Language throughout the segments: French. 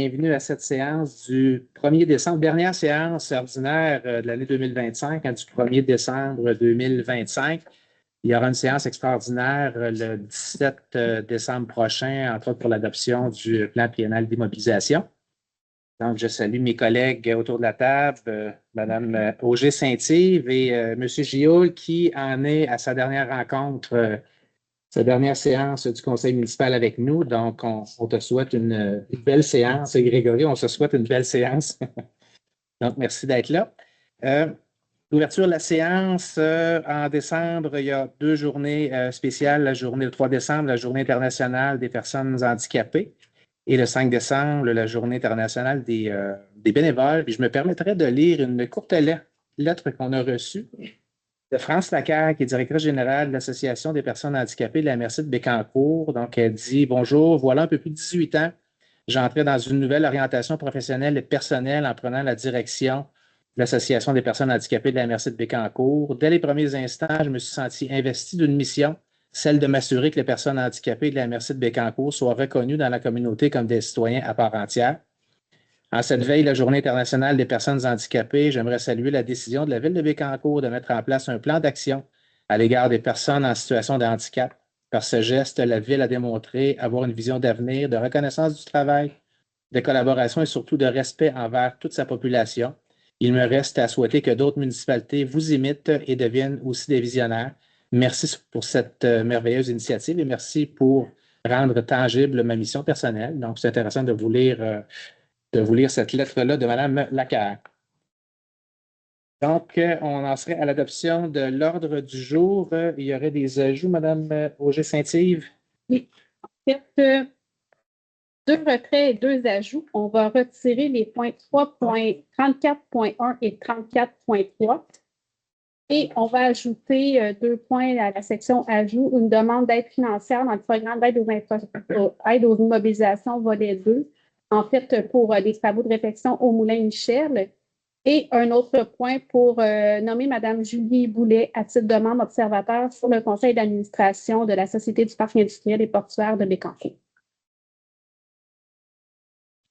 Bienvenue à cette séance du 1er décembre, dernière séance ordinaire de l'année 2025, du 1er décembre 2025. Il y aura une séance extraordinaire le 17 décembre prochain, entre autres pour l'adoption du plan triennal d'immobilisation. Donc, je salue mes collègues autour de la table, Mme Auger Saint-Yves et M. Gioul, qui en est à sa dernière rencontre, sa dernière séance du conseil municipal avec nous. Donc, on te souhaite une belle séance. Grégory, on se souhaite une belle séance. Donc, merci d'être là. L'ouverture de la séance en décembre, il y a deux journées spéciales. La journée le 3 décembre, la journée internationale des personnes handicapées. Et le 5 décembre, la journée internationale des bénévoles. Puis je me permettrai de lire une courte lettre qu'on a reçue de France Lacaire, qui est directrice générale de l'Association des personnes handicapées de la MRC de Bécancour. Donc, elle dit « Bonjour, voilà un peu plus de 18 ans. J'entrais dans une nouvelle orientation professionnelle et personnelle en prenant la direction de l'Association des personnes handicapées de la MRC de Bécancour. Dès les premiers instants, je me suis senti investi d'une mission, celle de m'assurer que les personnes handicapées de la MRC de Bécancour soient reconnues dans la communauté comme des citoyens à part entière. En cette veille, la Journée internationale des personnes handicapées, j'aimerais saluer la décision de la Ville de Bécancour de mettre en place un plan d'action à l'égard des personnes en situation de handicap. Par ce geste, la Ville a démontré avoir une vision d'avenir, de reconnaissance du travail, de collaboration et surtout de respect envers toute sa population. Il me reste à souhaiter que d'autres municipalités vous imitent et deviennent aussi des visionnaires. Merci pour cette merveilleuse initiative et merci pour rendre tangible ma mission personnelle. Donc, c'est intéressant de vous lire cette lettre-là de Mme Lacaire. Donc, on en serait à l'adoption de l'ordre du jour. Il y aurait des ajouts, Mme Auger Saint-Yves? Oui. En fait, deux retraits et deux ajouts. On va retirer les points 3.34.1 et 34.3. Et on va ajouter 2 points à la section ajout, une demande d'aide financière dans le programme d'aide aux immobilisations volet 2. En fait, pour des travaux de réfection au Moulin Michel. Et un autre point pour nommer Mme Julie Boulet à titre de membre observateur sur le conseil d'administration de la Société du parc industriel et portuaire de Bécancour.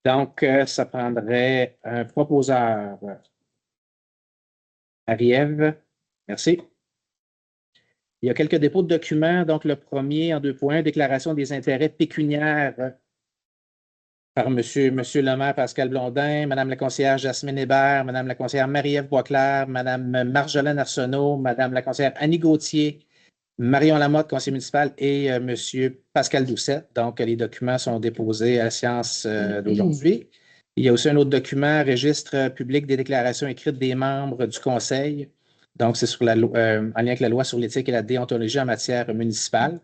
Donc, ça prendrait un proposeur. Marie-Ève, merci. Il y a quelques dépôts de documents. Donc, le premier, en 2 points, déclaration des intérêts pécuniaires par Monsieur le maire Pascal Blondin, Madame la conseillère Jasmine Hébert, Madame la conseillère Marie-Ève Boisclair, Madame Marjolaine Arsenault, Madame la conseillère Annie Gauthier, Marion Lamotte, conseiller municipal, et Monsieur Pascal Doucet. Donc, les documents sont déposés à la séance d'aujourd'hui. Il y a aussi un autre document, registre public des déclarations écrites des membres du conseil. Donc, c'est en lien avec la loi sur l'éthique et la déontologie en matière municipale.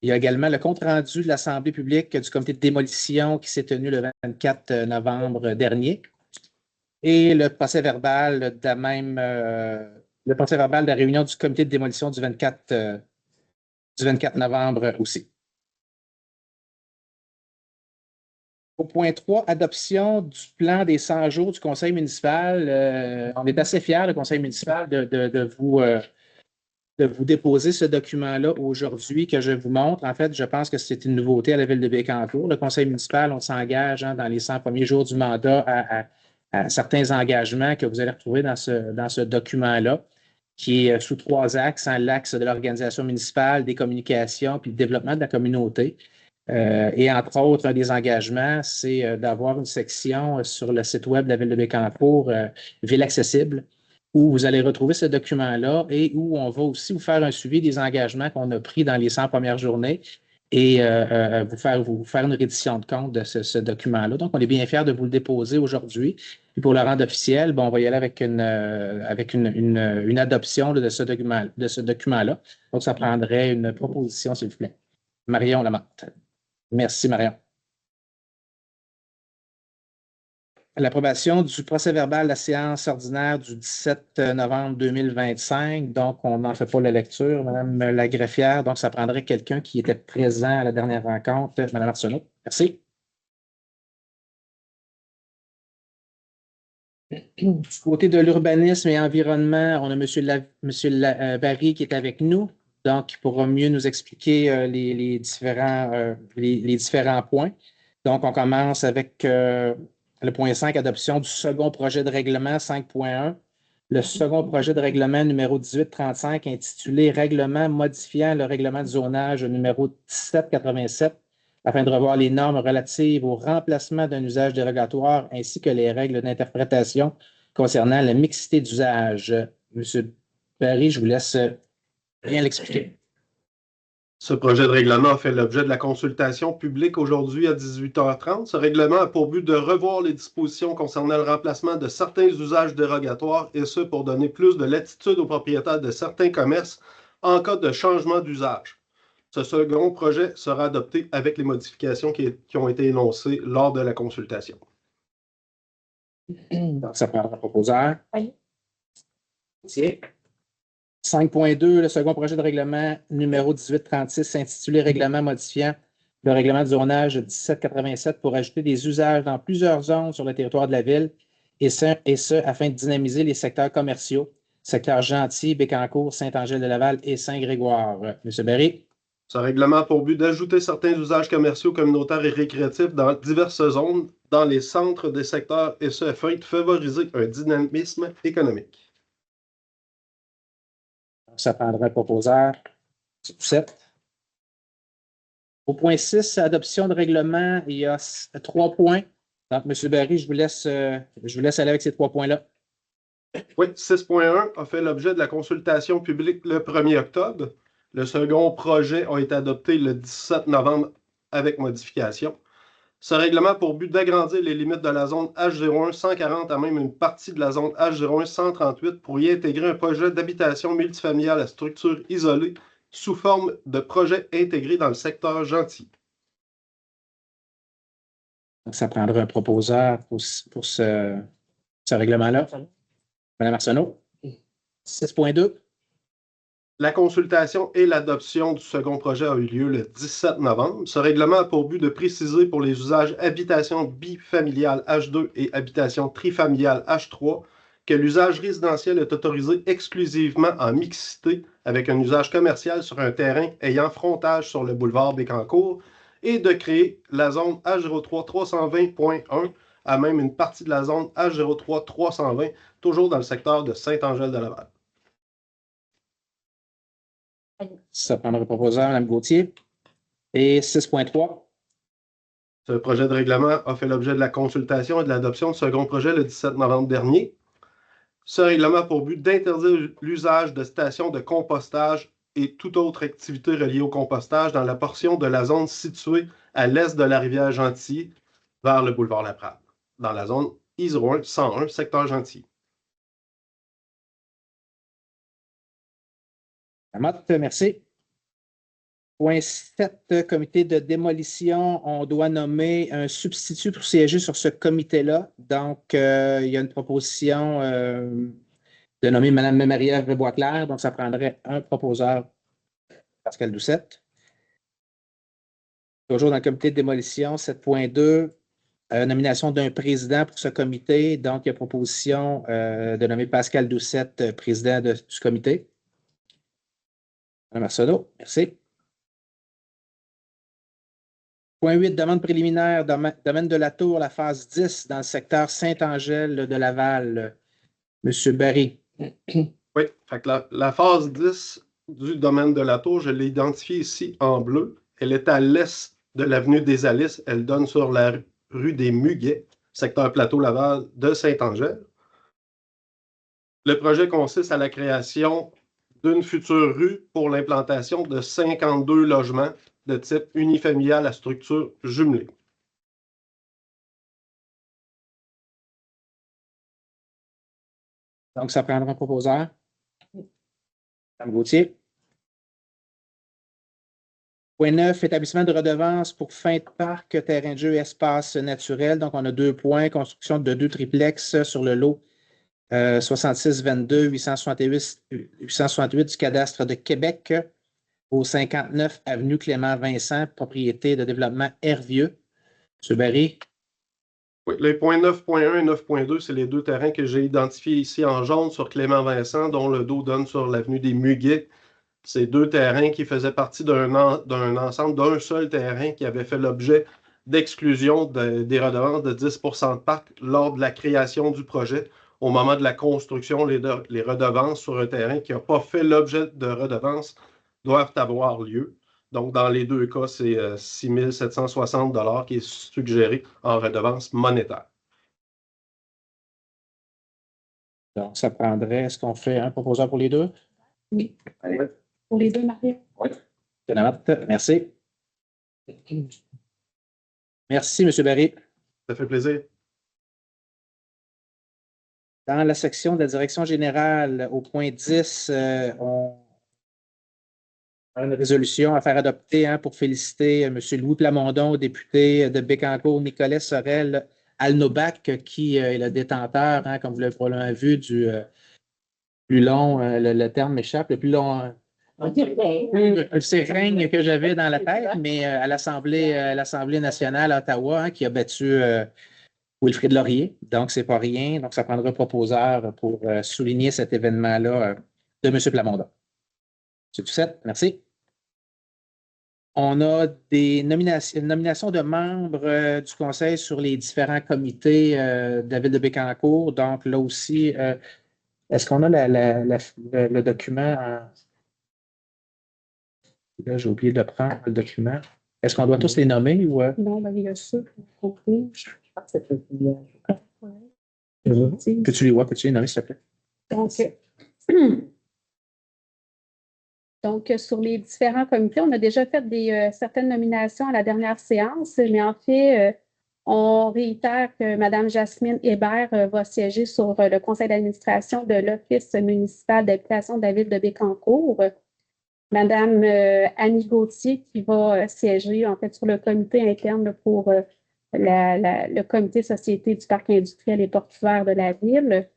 Il y a également le compte-rendu de l'Assemblée publique du comité de démolition qui s'est tenu le 24 novembre dernier. Et le procès-verbal de la réunion du comité de démolition du 24 novembre aussi. Au point 3, adoption du plan des 100 jours du conseil municipal. On est assez fiers, le conseil municipal, de vous déposer ce document-là aujourd'hui que je vous montre. En fait, je pense que c'est une nouveauté à la Ville de Bécancour. Le conseil municipal, on s'engage dans les 100 premiers jours du mandat à certains engagements que vous allez retrouver dans ce document-là, qui est sous 3 axes, l'axe de l'organisation municipale, des communications, puis le développement de la communauté. Et entre autres, un des engagements, c'est d'avoir une section sur le site web de la Ville de Bécancour, Ville accessible, où vous allez retrouver ce document-là et où on va aussi vous faire un suivi des engagements qu'on a pris dans les 100 premières journées et vous faire une reddition de compte de ce document-là. Donc, on est bien fiers de vous le déposer aujourd'hui. Et pour le rendre officiel, on va y aller avec une adoption de ce document-là. Donc, ça prendrait une proposition, s'il vous plaît. Marion Lamotte. Merci, Marion. L'approbation du procès-verbal de la séance ordinaire du 17 novembre 2025. Donc, on n'en fait pas la lecture, Madame la greffière. Donc, ça prendrait quelqu'un qui était présent à la dernière rencontre, Madame Arsenault. Merci. Du côté de l'urbanisme et environnement, on a M. Barry qui est avec nous. Donc, il pourra mieux nous expliquer les différents points. Donc, on commence avec le point 5, adoption du second projet de règlement 5.1. Le second projet de règlement numéro 1835 intitulé Règlement modifiant le règlement de zonage numéro 1787 afin de revoir les normes relatives au remplacement d'un usage dérogatoire ainsi que les règles d'interprétation concernant la mixité d'usage. Monsieur Barry, je vous laisse bien l'expliquer. Ce projet de règlement a fait l'objet de la consultation publique aujourd'hui à 18h30. Ce règlement a pour but de revoir les dispositions concernant le remplacement de certains usages dérogatoires et ce pour donner plus de latitude aux propriétaires de certains commerces en cas de changement d'usage. Ce second projet sera adopté avec les modifications qui ont été énoncées lors de la consultation. Donc, ça prendra un proposeur. Oui. 5.2, le second projet de règlement numéro 1836 intitulé Règlement modifiant le règlement de zonage 1787 pour ajouter des usages dans plusieurs zones sur le territoire de la ville et ce afin de dynamiser les secteurs commerciaux, secteurs Gentil, Bécancour, Saint-Angèle-de-Laval et Saint-Grégoire. Monsieur Berry. Ce règlement a pour but d'ajouter certains usages commerciaux, communautaires et récréatifs dans diverses zones, dans les centres des secteurs et ce afin de favoriser un dynamisme économique. Ça prendra un proposeur. 7. Au point 6, adoption de règlement, il y a 3 points. Donc, M. Barry, je vous laisse aller avec ces 3 points-là. Oui, 6.1 a fait l'objet de la consultation publique le 1er octobre. Le second projet a été adopté le 17 novembre avec modification. Ce règlement a pour but d'agrandir les limites de la zone H01 140 à même une partie de la zone H01 138 pour y intégrer un projet d'habitation multifamiliale à structure isolée sous forme de projet intégré dans le secteur Gentil. Ça prendra un proposeur pour ce règlement-là. Mme Arsenault. 6.2. La consultation et l'adoption du second projet a eu lieu le 17 novembre. Ce règlement a pour but de préciser pour les usages habitation bifamiliale H2 et habitation trifamiliale H3 que l'usage résidentiel est autorisé exclusivement en mixité avec un usage commercial sur un terrain ayant frontage sur le boulevard Bécancour et de créer la zone H03 320.1 à même une partie de la zone H03 320, toujours dans le secteur de Saint-Angèle-de-Laval. Ça prendra le proposeur, Mme Gauthier. Et 6.3. Ce projet de règlement a fait l'objet de la consultation et de l'adoption du second projet le 17 novembre dernier. Ce règlement a pour but d'interdire l'usage de stations de compostage et toute autre activité reliée au compostage dans la portion de la zone située à l'est de la rivière Gentil vers le boulevard Laprade, dans la zone I01 101, secteur Gentil. Merci. Point 7, comité de démolition. On doit nommer un substitut pour siéger sur ce comité-là. Donc, il y a une proposition de nommer Mme Marie-Ève Boisclair. Donc, ça prendrait un proposeur, Pascal Doucette. Toujours dans le comité de démolition, 7.2, nomination d'un président pour ce comité. Donc, il y a proposition de nommer Pascal Doucette, président du comité. Mme Arsenault, merci. Point 8, demande préliminaire, domaine de la Tour, la phase 10, dans le secteur Saint-Angèle de Laval. Monsieur Barry. Oui, fait que la phase 10 du domaine de la Tour, je l'ai identifiée ici en bleu. Elle est à l'est de l'avenue des Alices. Elle donne sur la rue des Muguets, secteur Plateau-Laval de Saint-Angèle. Le projet consiste à la création d'une future rue pour l'implantation de 52 logements de type unifamilial à structure jumelée. Donc, ça prendra un proposeur. Mme Gauthier. Point 9, établissement de redevance pour fin de parc, terrain de jeu, espace naturel. Donc, on a 2 points, construction de 2 triplex sur le lot 6622-868 du cadastre de Québec au 59 avenue Clément-Vincent, propriété de développement Hervieux. M. Barry. Oui, les points 9.1 et 9.2, c'est les 2 terrains que j'ai identifiés ici en jaune sur Clément-Vincent, dont le dos donne sur l'avenue des Muguets. C'est 2 terrains qui faisaient partie d'un ensemble d'un seul terrain qui avait fait l'objet d'exclusion des redevances de 10 % de parc lors de la création du projet. Au moment de la construction, les redevances sur un terrain qui n'a pas fait l'objet de redevances doivent avoir lieu. Donc, dans les deux cas, c'est 6 760 $ qui est suggéré en redevance monétaire. Donc, ça prendrait, est-ce qu'on fait un proposeur pour les deux? Oui. Pour les deux, Marie. Oui. Merci. Merci, M. Barry. Ça fait plaisir. Dans la section de la direction générale, au point 10, on a une résolution à faire adopter pour féliciter M. Louis Plamondon, député de Bécancour, Nicolas Sorel Alnobac, qui est le détenteur, comme vous l'avez probablement vu, du plus long, le terme m'échappe, le plus long. C'est règne que j'avais dans la tête, mais à l'Assemblée nationale à Ottawa, qui a battu Wilfrid Laurier. Donc, c'est pas rien. Donc, ça prendra un proposeur pour souligner cet événement-là de M. Plamondon. C'est tout ça. Merci. On a une nomination de membres du Conseil sur les différents comités de la Ville de Bécancour. Donc, là aussi, est-ce qu'on a le document? Là, j'ai oublié de prendre le document. Est-ce qu'on doit tous les nommer ou? Non, il y a ça. Je pense que c'est Peux-tu les nommer, s'il te plaît? Donc, sur les différents comités, on a déjà fait certaines nominations à la dernière séance, mais en fait, on réitère que Mme Jasmine Hébert va siéger sur le conseil d'administration de l'Office municipal d'habitation de la Ville de Bécancour. Mme Annie Gauthier qui va siéger en fait sur le comité interne pour le comité Société du parc industriel et portuaire de la Ville.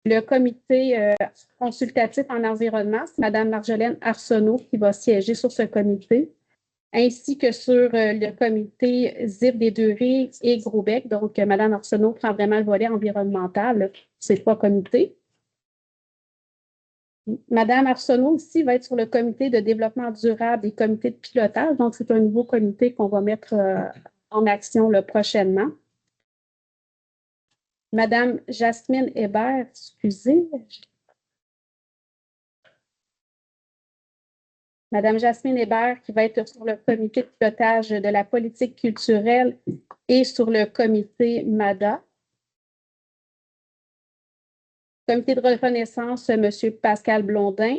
Le comité consultatif en environnement, c'est Mme Marjolaine Arsenault qui va siéger sur ce comité, ainsi que sur le comité ZIP des Deux-Rives et Gros-Bec. Donc, Mme Arsenault prend vraiment le volet environnemental, ces trois comités. Mme Arsenault aussi va être sur le comité de développement durable et comité de pilotage. Donc, c'est un nouveau comité qu'on va mettre en action prochainement. Mme Jasmine Hébert, excusez. Mme Jasmine Hébert qui va être sur le comité de pilotage de la politique culturelle et sur le comité MADA. Comité de reconnaissance, M. Pascal Blondin.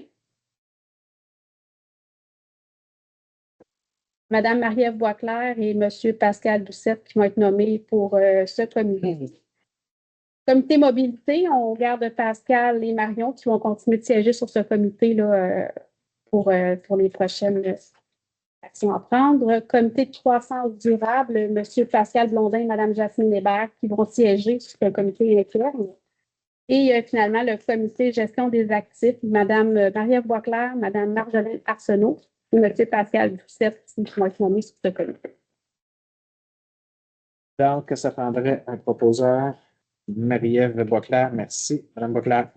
Mme Marie-Ève Boisclair et M. Pascal Doucette qui vont être nommés pour ce comité. Comité mobilité, on garde Pascal et Marion qui vont continuer de siéger sur ce comité-là pour les prochaines actions à prendre. Comité de croissance durable, M. Pascal Blondin et Mme Jasmine Hébert qui vont siéger sur le comité interne. Et finalement, le comité gestion des actifs, Mme Marie-Ève Boisclair, Mme Marjolaine Arsenault et M. Pascal Doucette qui vont être nommés sur ce comité. Donc, ça prendrait un proposeur. Marie-Ève Boisclair, merci. Mme Boisclair.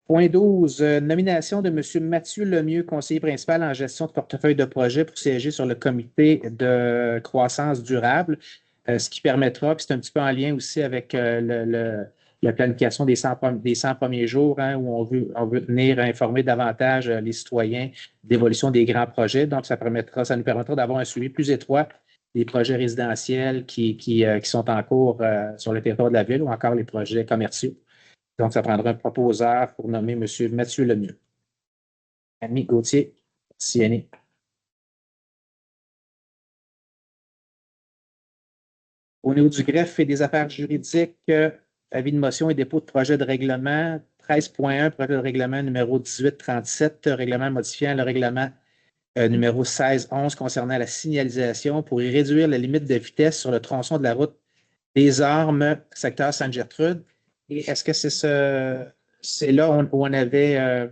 Point 12, nomination de M. Mathieu Lemieux, conseiller principal en gestion de portefeuille de projet pour siéger sur le comité de croissance durable, ce qui permettra, puis c'est un petit peu en lien aussi avec la planification des 100 premiers jours, où on veut venir informer davantage les citoyens d'évolution des grands projets. Donc, ça nous permettra d'avoir un suivi plus étroit des projets résidentiels qui sont en cours sur le territoire de la ville ou encore les projets commerciaux. Donc, ça prendra un proposeur pour nommer M. Mathieu Lemieux. Annie Gauthier, merci Annie. Au niveau du greffe et des affaires juridiques, avis de motion et dépôt de projet de règlement 13.1, projet de règlement numéro 1837, règlement modifiant le règlement numéro 1611 concernant la signalisation pour y réduire la limite de vitesse sur le tronçon de la route des Ormes, secteur Sainte-Gertrude. Et est-ce que c'est là où on avait... est-ce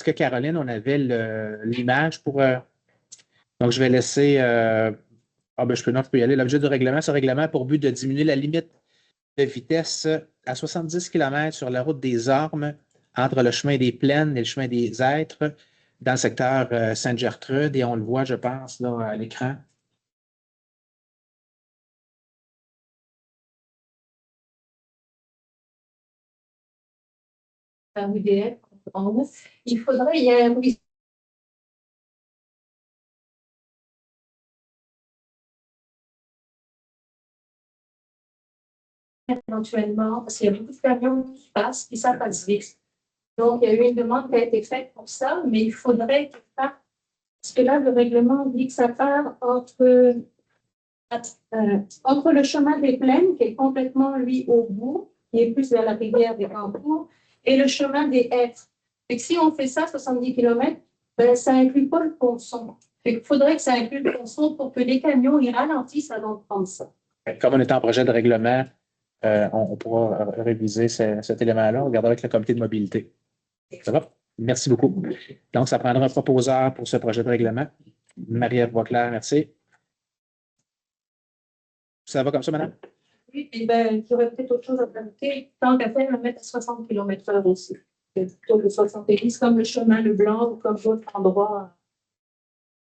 que Caroline, on avait l'image pour... donc, je vais laisser... je peux y aller. L'objet du règlement, ce règlement a pour but de diminuer la limite de vitesse à 70 km sur la route des Ormes entre le chemin des Plaines et le chemin des Êtres dans le secteur Sainte-Gertrude et on le voit, je pense, là, à l'écran. Un UDF en haut. Il faudrait, il y a un éventuellement, parce qu'il y a beaucoup de camions qui passent, et ça passe vite. Donc, il y a eu une demande qui a été faite pour ça, mais il faudrait qu'il parte, parce que là, le règlement dit que ça part entre le chemin des Plaines, qui est complètement, lui, au bout, qui est plus vers la rivière des Campours, et le chemin des Hêtres. Et si on fait ça, 70 km, ben, ça n'inclut pas le ponçon. Il faudrait que ça inclue le ponçon pour que les camions ils ralentissent avant de prendre ça. Comme on est en projet de règlement, on pourra réviser cet élément-là. On regardera avec le comité de mobilité. Ça va? Merci beaucoup. Donc, ça prendra un proposeur pour ce projet de règlement. Marie-Ève Boisclair, merci. Ça va comme ça, madame? Oui, et ben, il y aurait peut-être autre chose à rajouter. Tant qu'à faire, le mettre à 60 km/h aussi. Plutôt que 70, comme le chemin Leblanc ou comme d'autres endroits.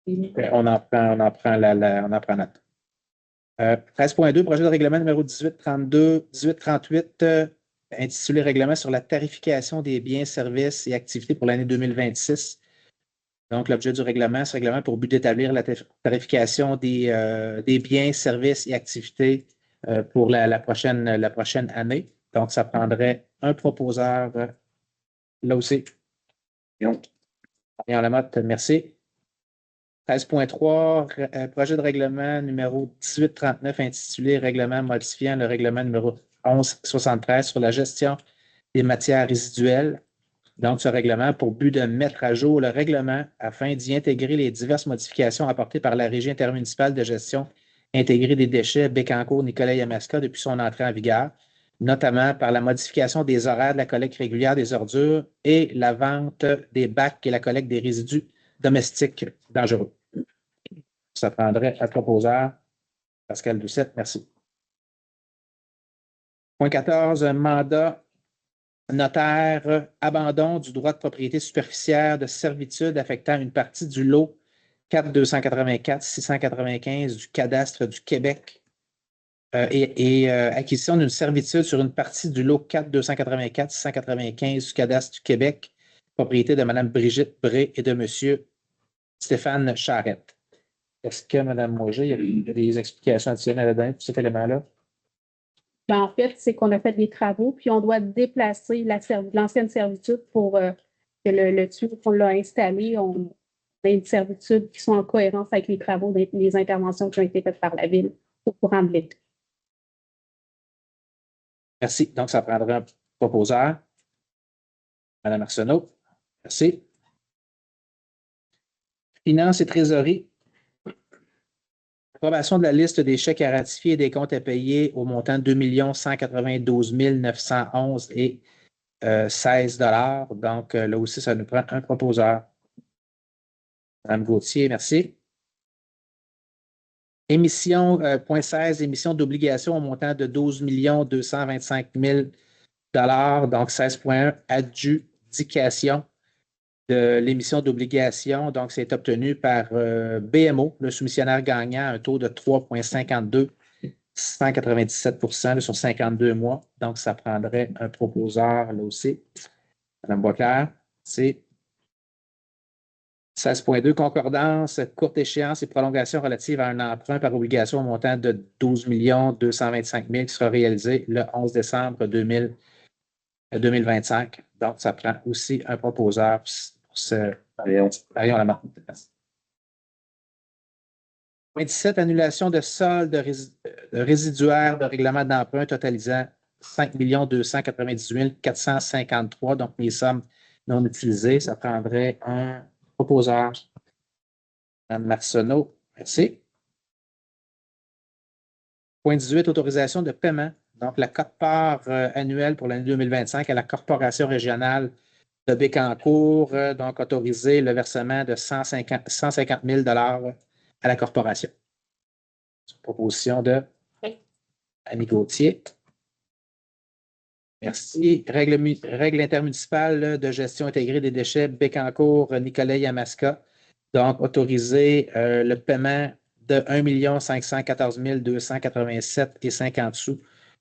On en prend note. 13.2, projet de règlement numéro 1838, intitulé Règlement sur la tarification des biens, services et activités pour l'année 2026. Donc, l'objet du règlement, ce règlement a pour but d'établir la tarification des biens, services et activités pour la prochaine année. Donc, ça prendrait un proposeur là aussi. Marion Lamotte, merci. 13.3, projet de règlement numéro 1839 intitulé Règlement modifiant le règlement numéro 1173 sur la gestion des matières résiduelles. Donc, ce règlement a pour but de mettre à jour le règlement afin d'y intégrer les diverses modifications apportées par la Régie intermunicipale de gestion intégrée des déchets Bécancour-Nicolet-Yamaska depuis son entrée en vigueur, notamment par la modification des horaires de la collecte régulière des ordures et la vente des bacs et la collecte des résidus domestiques dangereux. Ça prendrait un proposeur, Pascal Doucette, merci. Point 14, mandat notaire, abandon du droit de propriété superficiaire de servitude affectant une partie du lot 4284-695 du cadastre du Québec et acquisition d'une servitude sur une partie du lot 4284-695 du cadastre du Québec, propriété de Mme Brigitte Bré et de M. Stéphane Charette. Est-ce que, Mme Mauger, il y a des explications additionnelles à donner pour cet élément-là? Ben, en fait, c'est qu'on a fait des travaux, puis on doit déplacer l'ancienne servitude pour que le tuyau qu'on l'a installé, on a une servitude qui soit en cohérence avec les travaux, les interventions qui ont été faites par la Ville au courant de l'été. Merci. Donc, ça prendra un proposeur. Mme Arsenault. Merci. Finances et trésorerie. Approbation de la liste des chèques à ratifier et des comptes à payer au montant de 2 192 911 et 16 $. Donc, là aussi, ça nous prend un proposeur. Mme Gauthier, merci. Émission, point 16, émission d'obligations au montant de 12 225 000 $. Donc, 16.1, adjudication de l'émission d'obligations. Donc, c'est obtenu par BMO, le soumissionnaire gagnant, un taux de 3,52, 197 sur 52 mois. Donc, ça prendrait un proposeur là aussi. Mme Boisclair, c'est 16.2, concordance, courte échéance et prolongation relative à un emprunt par obligation au montant de 12 225 000 qui sera réalisé le 11 décembre 2025. Donc, ça prend aussi un proposeur pour ce Marion Lamotte. Point 17, annulation de solde résiduaire de règlement d'emprunt totalisant 5 298 453. Donc, les sommes non utilisées, ça prendrait un proposeur. Mme Marceneau, merci. Point 18, autorisation de paiement. Donc, la quote-part annuelle pour l'année 2025 à la Corporation régionale de Bécancour, donc autoriser le versement de 150 000 $ à la Corporation. Proposition de Annie Gauthier. Merci. Règle intermunicipale de gestion intégrée des déchets Bécancour, Nicolet, Yamaska. Donc, autoriser le paiement de 1 514 287,50 sous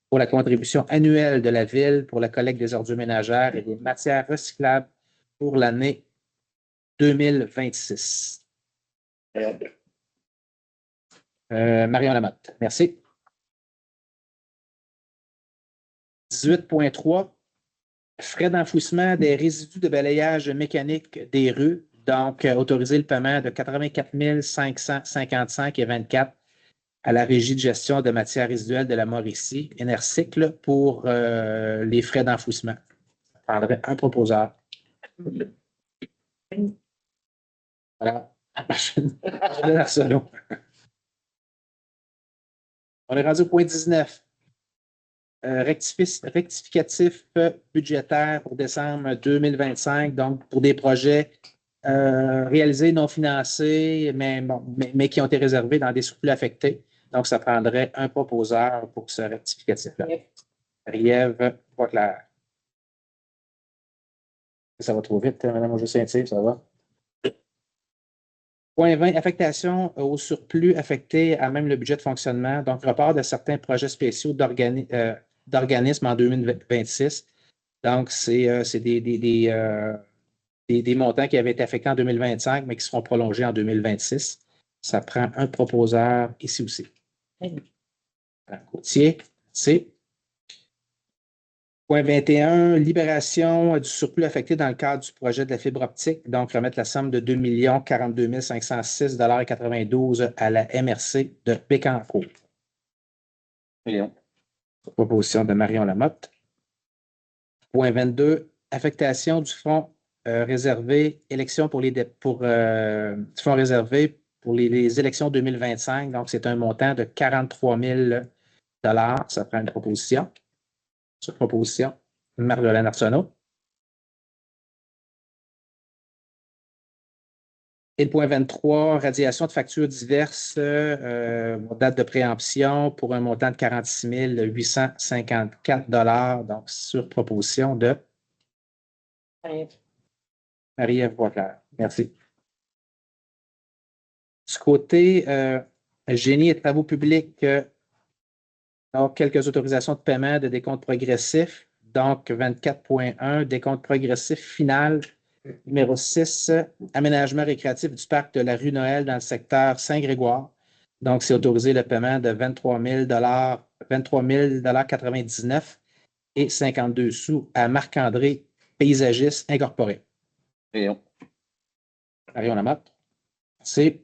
pour la contribution annuelle de la Ville pour la collecte des ordures ménagères et des matières recyclables pour l'année 2026. Marion Lamotte, merci. 18.3, frais d'enfouissement des résidus de balayage mécanique des rues. Donc, autoriser le paiement de 84 555,24 à la Régie de gestion de matières résiduelles de la Mauricie, Énercycle, pour les frais d'enfouissement. Je prendrai un proposeur. Voilà. On est rendu au point 19. Rectificatif budgétaire pour décembre 2025, donc pour des projets réalisés, non financés, mais qui ont été réservés dans des surplus affectés. Donc, ça prendrait un proposeur pour ce rectificatif-là. Riève, pas clair. Ça va trop vite, Mme Auger-Saint-Yves, ça va? Point 20, affectation au surplus affecté à même le budget de fonctionnement, donc report de certains projets spéciaux d'organismes en 2026. Donc, c'est des montants qui avaient été affectés en 2025, mais qui seront prolongés en 2026. Ça prend un proposeur ici aussi. Courtier, c'est. Point 21, libération du surplus affecté dans le cadre du projet de la fibre optique. Donc, remettre la somme de 2 42 506,92 à la MRC de Bécancour. Proposition de Marion Lamotte. Point 22, affectation du fonds réservé élections pour les du fonds réservé pour les élections 2025. Donc, c'est un montant de 43 000 $. Ça prend une proposition. Sur proposition, Marjolaine Arsenault. Et le point 23, radiation de factures diverses, date de préemption pour un montant de 46 854 $. Donc, sur proposition de Marie-Ève Boisclair. Merci. Du côté génie et travaux publics, donc, quelques autorisations de paiement de décompte progressif. Donc, 24.1, décompte progressif final, numéro 6, aménagement récréatif du parc de la rue Noël dans le secteur Saint-Grégoire. Donc, c'est autorisé le paiement de 23 000 $99 et 52 sous à Marc-André, paysagiste incorporé. Marion Lamotte. C'est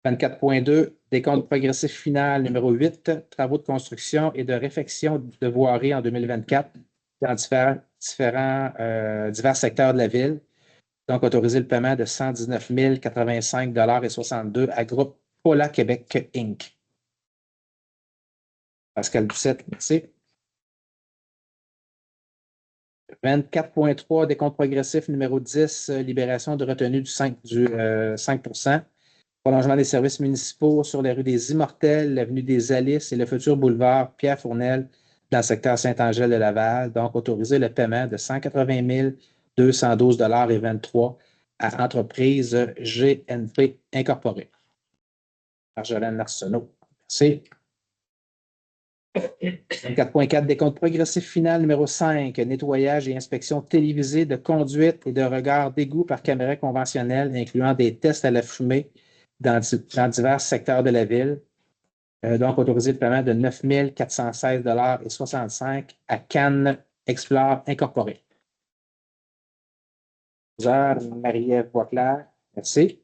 24.2, décompte progressif final numéro 8, travaux de construction et de réfection de voirie en 2024 dans divers secteurs de la ville. Donc, autoriser le paiement de 119 085,62 $ à groupe Paula Québec Inc. Pascal Doucette, merci. 24.3, décompte progressif numéro 10, libération de retenue du 5 prolongement des services municipaux sur les rues des Immortels, l'avenue des Alices et le futur boulevard Pierre-Fournel dans le secteur Saint-Angèle de Laval. Donc, autoriser le paiement de 180 212,23 $ à entreprise GNP Incorporée. Marjolaine Arsenault, merci. 4.4, décompte progressif final numéro 5, nettoyage et inspection télévisée de conduite et de regard d'égout par caméra conventionnelle, incluant des tests à la fumée dans divers secteurs de la ville. Donc, autoriser le paiement de 9 416,65 $ à Cannes Explore Incorporé. Marie-Ève Boisclair, merci.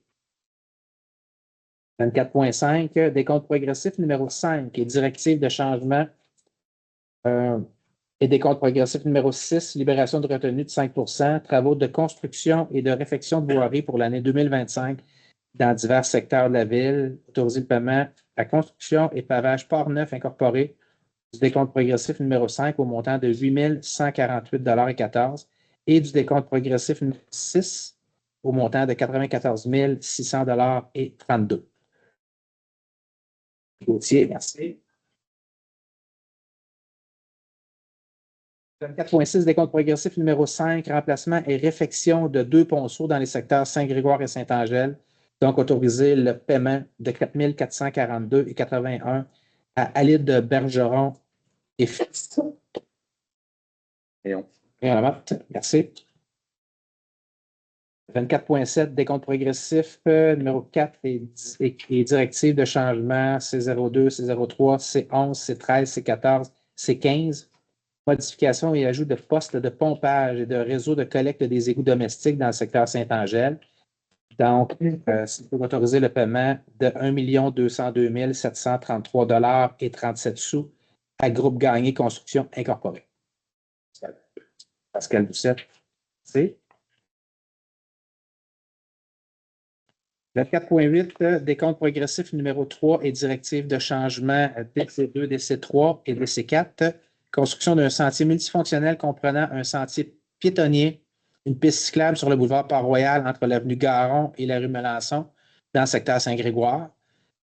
24.5, décompte progressif numéro 5 et directive de changement et décompte progressif numéro 6, libération de retenue de 5 %, travaux de construction et de réfection de voirie pour l'année 2025 dans divers secteurs de la ville. Autoriser le paiement à construction et pavage Port-Neuf Incorporé du décompte progressif numéro 5 au montant de 8 148,14 $ et du décompte progressif numéro 6 au montant de 94 600,32 $. Gauthier, merci. 24.6, décompte progressif numéro 5, remplacement et réfection de 2 ponceaux dans les secteurs Saint-Grégoire et Saint-Angèle. Donc, autoriser le paiement de 4 442,81 à Alide Bergeron et Fils. Merci. 24.7, décompte progressif numéro 4 et directive de changement C02, C03, C11, C13, C14, C15. Modification et ajout de postes de pompage et de réseau de collecte des égouts domestiques dans le secteur Saint-Angèle. Donc, c'est pour autoriser le paiement de 1 202 733,37 $ à Groupe Gagné Construction Incorporée. Pascal Doucette, c'est. 24.8, décompte progressif numéro 3 et directive de changement DC2, DC3 et DC4. Construction d'un sentier multifonctionnel comprenant un sentier piétonnier, une piste cyclable sur le boulevard Port-Royal entre l'avenue Garon et la rue Melançon dans le secteur Saint-Grégoire.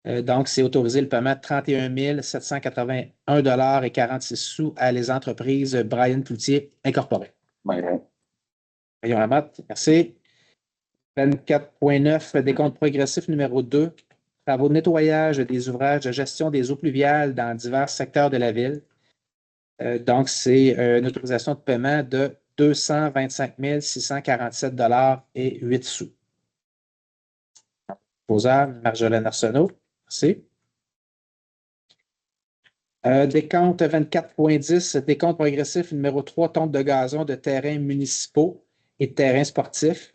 Donc, c'est autoriser le paiement de 31 781,46 $ à les entreprises Brian Cloutier Incorporées. Voyons la note. Merci. 24.9, décompte progressif numéro 2, travaux de nettoyage des ouvrages de gestion des eaux pluviales dans divers secteurs de la ville. Donc, c'est une autorisation de paiement de 225 647,08 $. Posable, Marjolaine Arsenault. Merci. Décompte 24.10, décompte progressif numéro 3, tonte de gazon de terrains municipaux et de terrains sportifs.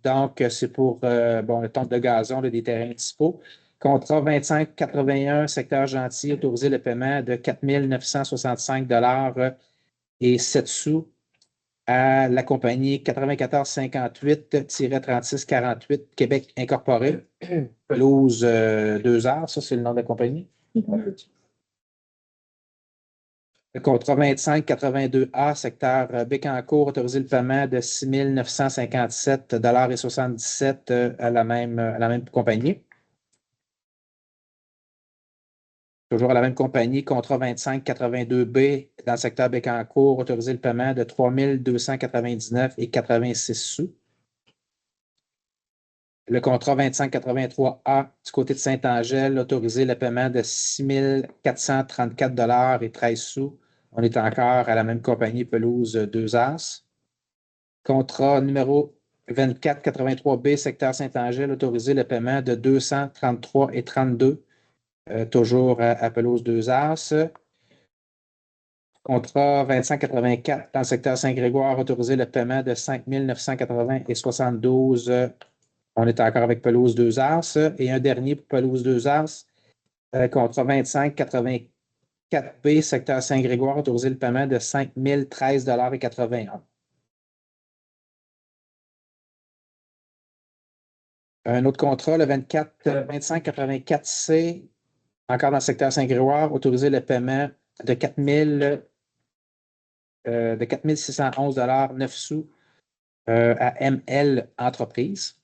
Donc, c'est pour le tonte de gazon des terrains municipaux. Contrat 2581, secteur gentil, autorisé le paiement de 4 965,07 $ à la compagnie 9458-3648 Québec Incorporé. Pelouse 2 heures, ça c'est le nom de la compagnie. Le contrat 2582A, secteur Bécancour, autorisé le paiement de 6 957,77 $ à la même compagnie. Toujours à la même compagnie, contrat 2582B dans le secteur Bécancour, autorisé le paiement de 3 299,86 $. Le contrat 2583A du côté de Saint-Angèle, autorisé le paiement de 6 434,13 $. On est encore à la même compagnie, Pelouse 2 As. Contrat numéro 2483B, secteur Saint-Angèle, autorisé le paiement de 233,32 $. Toujours à Pelouse 2 As. Contrat 2584 dans le secteur Saint-Grégoire, autorisé le paiement de 5 980,72 $. On est encore avec Pelouse 2 As. Et un dernier pour Pelouse 2 As. Contrat 2584B, secteur Saint-Grégoire, autorisé le paiement de 5 013,81 $. Un autre contrat, le 2584C, encore dans le secteur Saint-Grégoire, autorisé le paiement de 4 611,09 $ à ML Entreprise.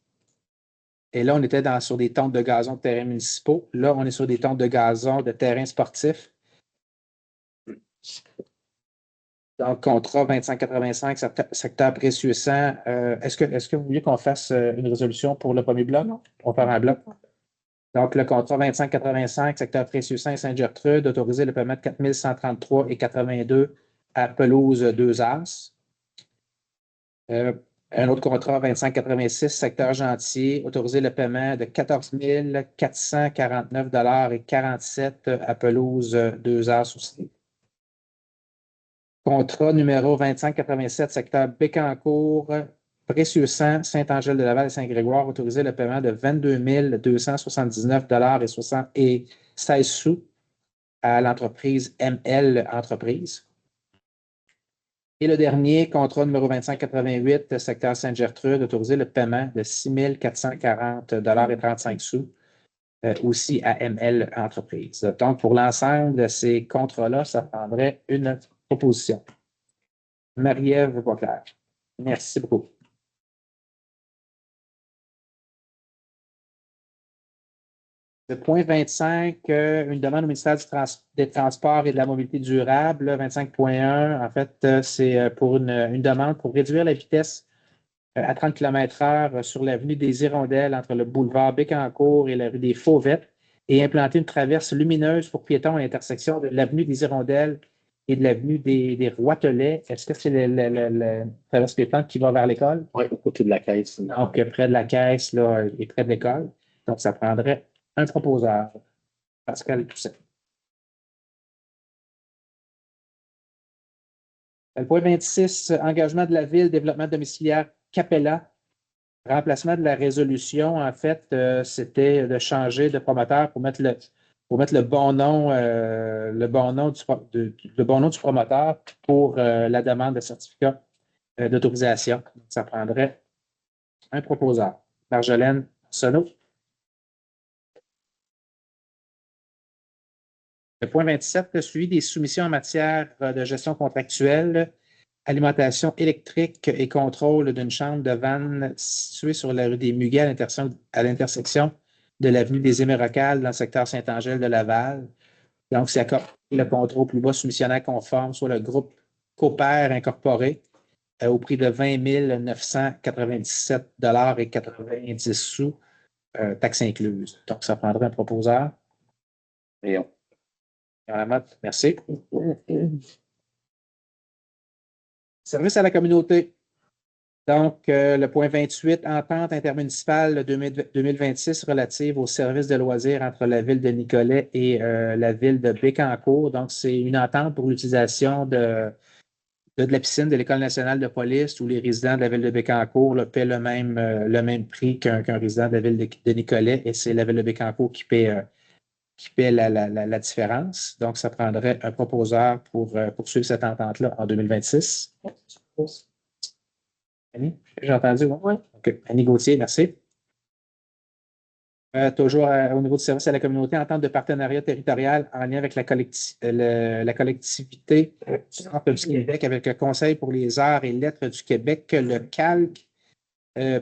Et là, on était sur des tontes de gazon de terrains municipaux. Là, on est sur des tontes de gazon de terrains sportifs. Donc, contrat 2585, secteur précieux 100. Est-ce que vous voulez qu'on fasse une résolution pour le premier bloc? Non. On va faire un bloc. Donc, le contrat 2585, secteur précieux 100 Sainte-Gertrude, autorisé le paiement de 4 133,82 $ à Pelouse 2 As. Un autre contrat 2586, secteur Gentil, autorisé le paiement de 14 449,47 $ à Pelouse 2 As aussi. Contrat numéro 2587, secteur Bécancour, précieux 100, Saint-Angèle-de-Laval et Saint-Grégoire, autorisé le paiement de 22 279,16 $ à l'entreprise ML Entreprise. Et le dernier, contrat numéro 2588, secteur Sainte-Gertrude, autorisé le paiement de 6 440,35 $ aussi à ML Entreprise. Donc, pour l'ensemble de ces contrats-là, ça prendrait une proposition. Marie-Ève Boisclair. Merci beaucoup. Le point 25, une demande au ministère des Transports et de la Mobilité durable. 25.1, en fait, c'est pour une demande pour réduire la vitesse à 30 km/h sur l'avenue des Hirondelles entre le boulevard Bécancour et la rue des Fauvettes et implanter une traverse lumineuse pour piétons à l'intersection de l'avenue des Hirondelles et de l'avenue des Roitelets. Est-ce que c'est la traverse piétonne qui va vers l'école? Oui, au côté de la caisse. Donc, près de la caisse là, et près de l'école. Donc, ça prendrait un proposeur, Pascal Toussaint. Le point 26, engagement de la ville, développement domiciliaire Capella. Remplacement de la résolution, en fait, c'était de changer de promoteur pour mettre le bon nom, le bon nom du promoteur pour la demande de certificat d'autorisation. Ça prendrait un proposeur. Marjolaine Arsenault. Le point 27, le suivi des soumissions en matière de gestion contractuelle, alimentation électrique et contrôle d'une chambre de vannes située sur la rue des Muguets à l'intersection de l'avenue des Émerocales dans le secteur Saint-Angèle de Laval. Donc, c'est accordé le contrôle plus bas soumissionnaire conforme sur le groupe Copère Incorporé au prix de 20 997,90 $, taxes incluses. Donc, ça prendrait un proposeur. Léon. Merci. Service à la communauté. Donc, le point 28, entente intermunicipale 2026 relative aux services de loisirs entre la ville de Nicolet et la ville de Bécancour. Donc, c'est une entente pour l'utilisation de la piscine de l'École nationale de police où les résidents de la ville de Bécancour paient le même prix qu'un résident de la ville de Nicolet et c'est la ville de Bécancour qui paie la différence. Donc, ça prendrait un proposeur pour poursuivre cette entente-là en 2026. Annie, j'ai entendu, oui? OK. Annie Gauthier, merci. Toujours au niveau du service à la communauté, entente de partenariat territorial en lien avec la collectivité du Centre du Québec avec le Conseil pour les arts et lettres du Québec, le CALC,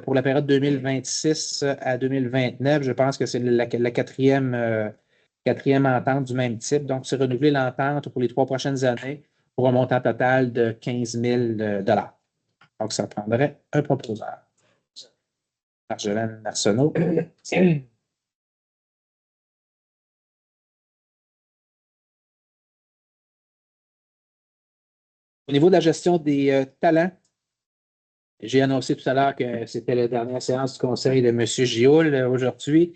pour la période 2026 à 2029. Je pense que c'est la quatrième entente du même type. Donc, c'est renouveler l'entente pour les 3 prochaines années pour un montant total de 15 000 $. Donc, ça prendrait un proposeur. Marjolaine Arsenault. Au niveau de la gestion des talents, j'ai annoncé tout à l'heure que c'était la dernière séance du conseil de M. Gioul aujourd'hui.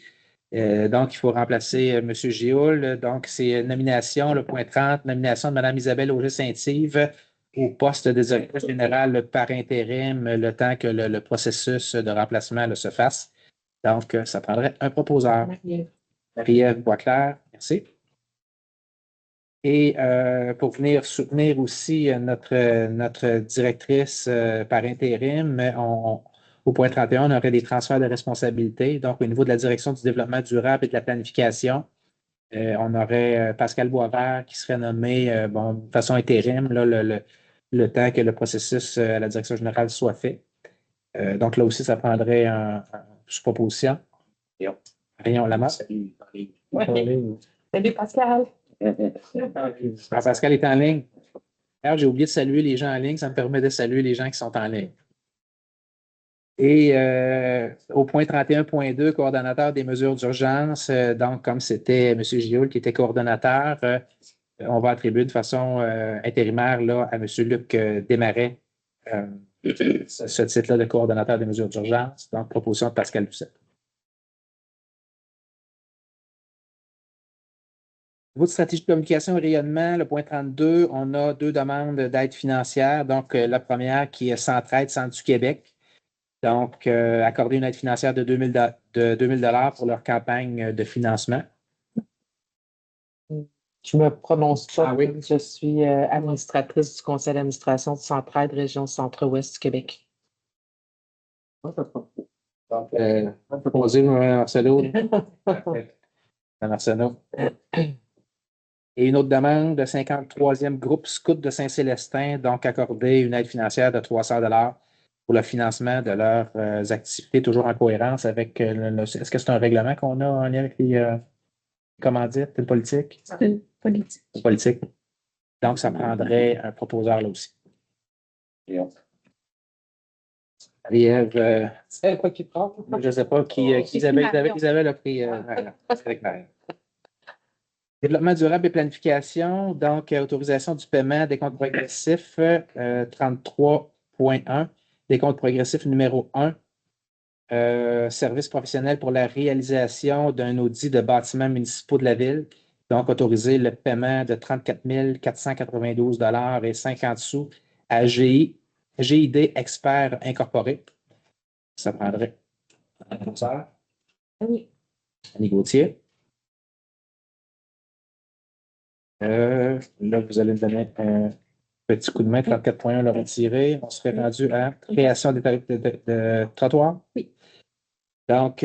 Donc, il faut remplacer M. Gioul. Donc, c'est nomination, le point 30, nomination de Mme Isabelle Auger-Saint-Yves au poste de directrice générale par intérim, le temps que le processus de remplacement se fasse. Donc, ça prendrait un proposeur. Marie-Ève Boisclair, merci. Et pour venir soutenir aussi notre directrice par intérim, au point 31, on aurait des transferts de responsabilités. Donc, au niveau de la direction du développement durable et de la planification, on aurait Pascal Boisvert qui serait nommé de façon intérim là, le temps que le processus à la direction générale soit fait. Donc, là aussi, ça prendrait une proposition. Rayon Lamarche. Salut. Salut Pascal. Pascal est en ligne. Alors, j'ai oublié de saluer les gens en ligne. Ça me permet de saluer les gens qui sont en ligne. Et au point 31.2, coordonnateur des mesures d'urgence, donc comme c'était M. Gioul qui était coordonnateur, on va attribuer de façon intérimaire là, à M. Luc Desmarais ce titre-là de coordonnateur des mesures d'urgence, donc proposition de Pascal Doucet. Au niveau de stratégie de communication et rayonnement, le point 32, on a 2 demandes d'aide financière. Donc, la première qui est Centraide, Centre du Québec. Donc, accorder une aide financière de 2 000 $ pour leur campagne de financement. Je ne me prononce pas. Ah oui. Je suis administratrice du conseil d'administration de Centraide, région Centre-Ouest du Québec. Donc, proposer Mme Marcelo. Mme Marcelo. Et une autre demande de 53e groupe Scout de Saint-Célestin, donc accorder une aide financière de 300 $ pour le financement de leurs activités, toujours en cohérence avec est-ce que c'est un règlement qu'on a en lien avec les Comment dire? C'est une politique? C'est une politique. Une politique. Donc, ça prendrait un proposeur là aussi. Et on. Marie-Ève, C'est quoi qui prend? je ne sais pas qui Isabelle a pris avec Marie-Ève. Développement durable et planification, donc autorisation du paiement des comptes progressifs 33.1, des comptes progressifs numéro 1, service professionnel pour la réalisation d'un audit de bâtiments municipaux de la ville. Donc, autoriser le paiement de 34 492 et 50 sous à GID Expert Incorporé. Ça prendrait un professeur. Oui. Annie Gauthier. Là, vous allez me donner un petit coup de main. 34.1, le retirer. On serait rendu à création des tarifs de trottoirs. Oui. Donc,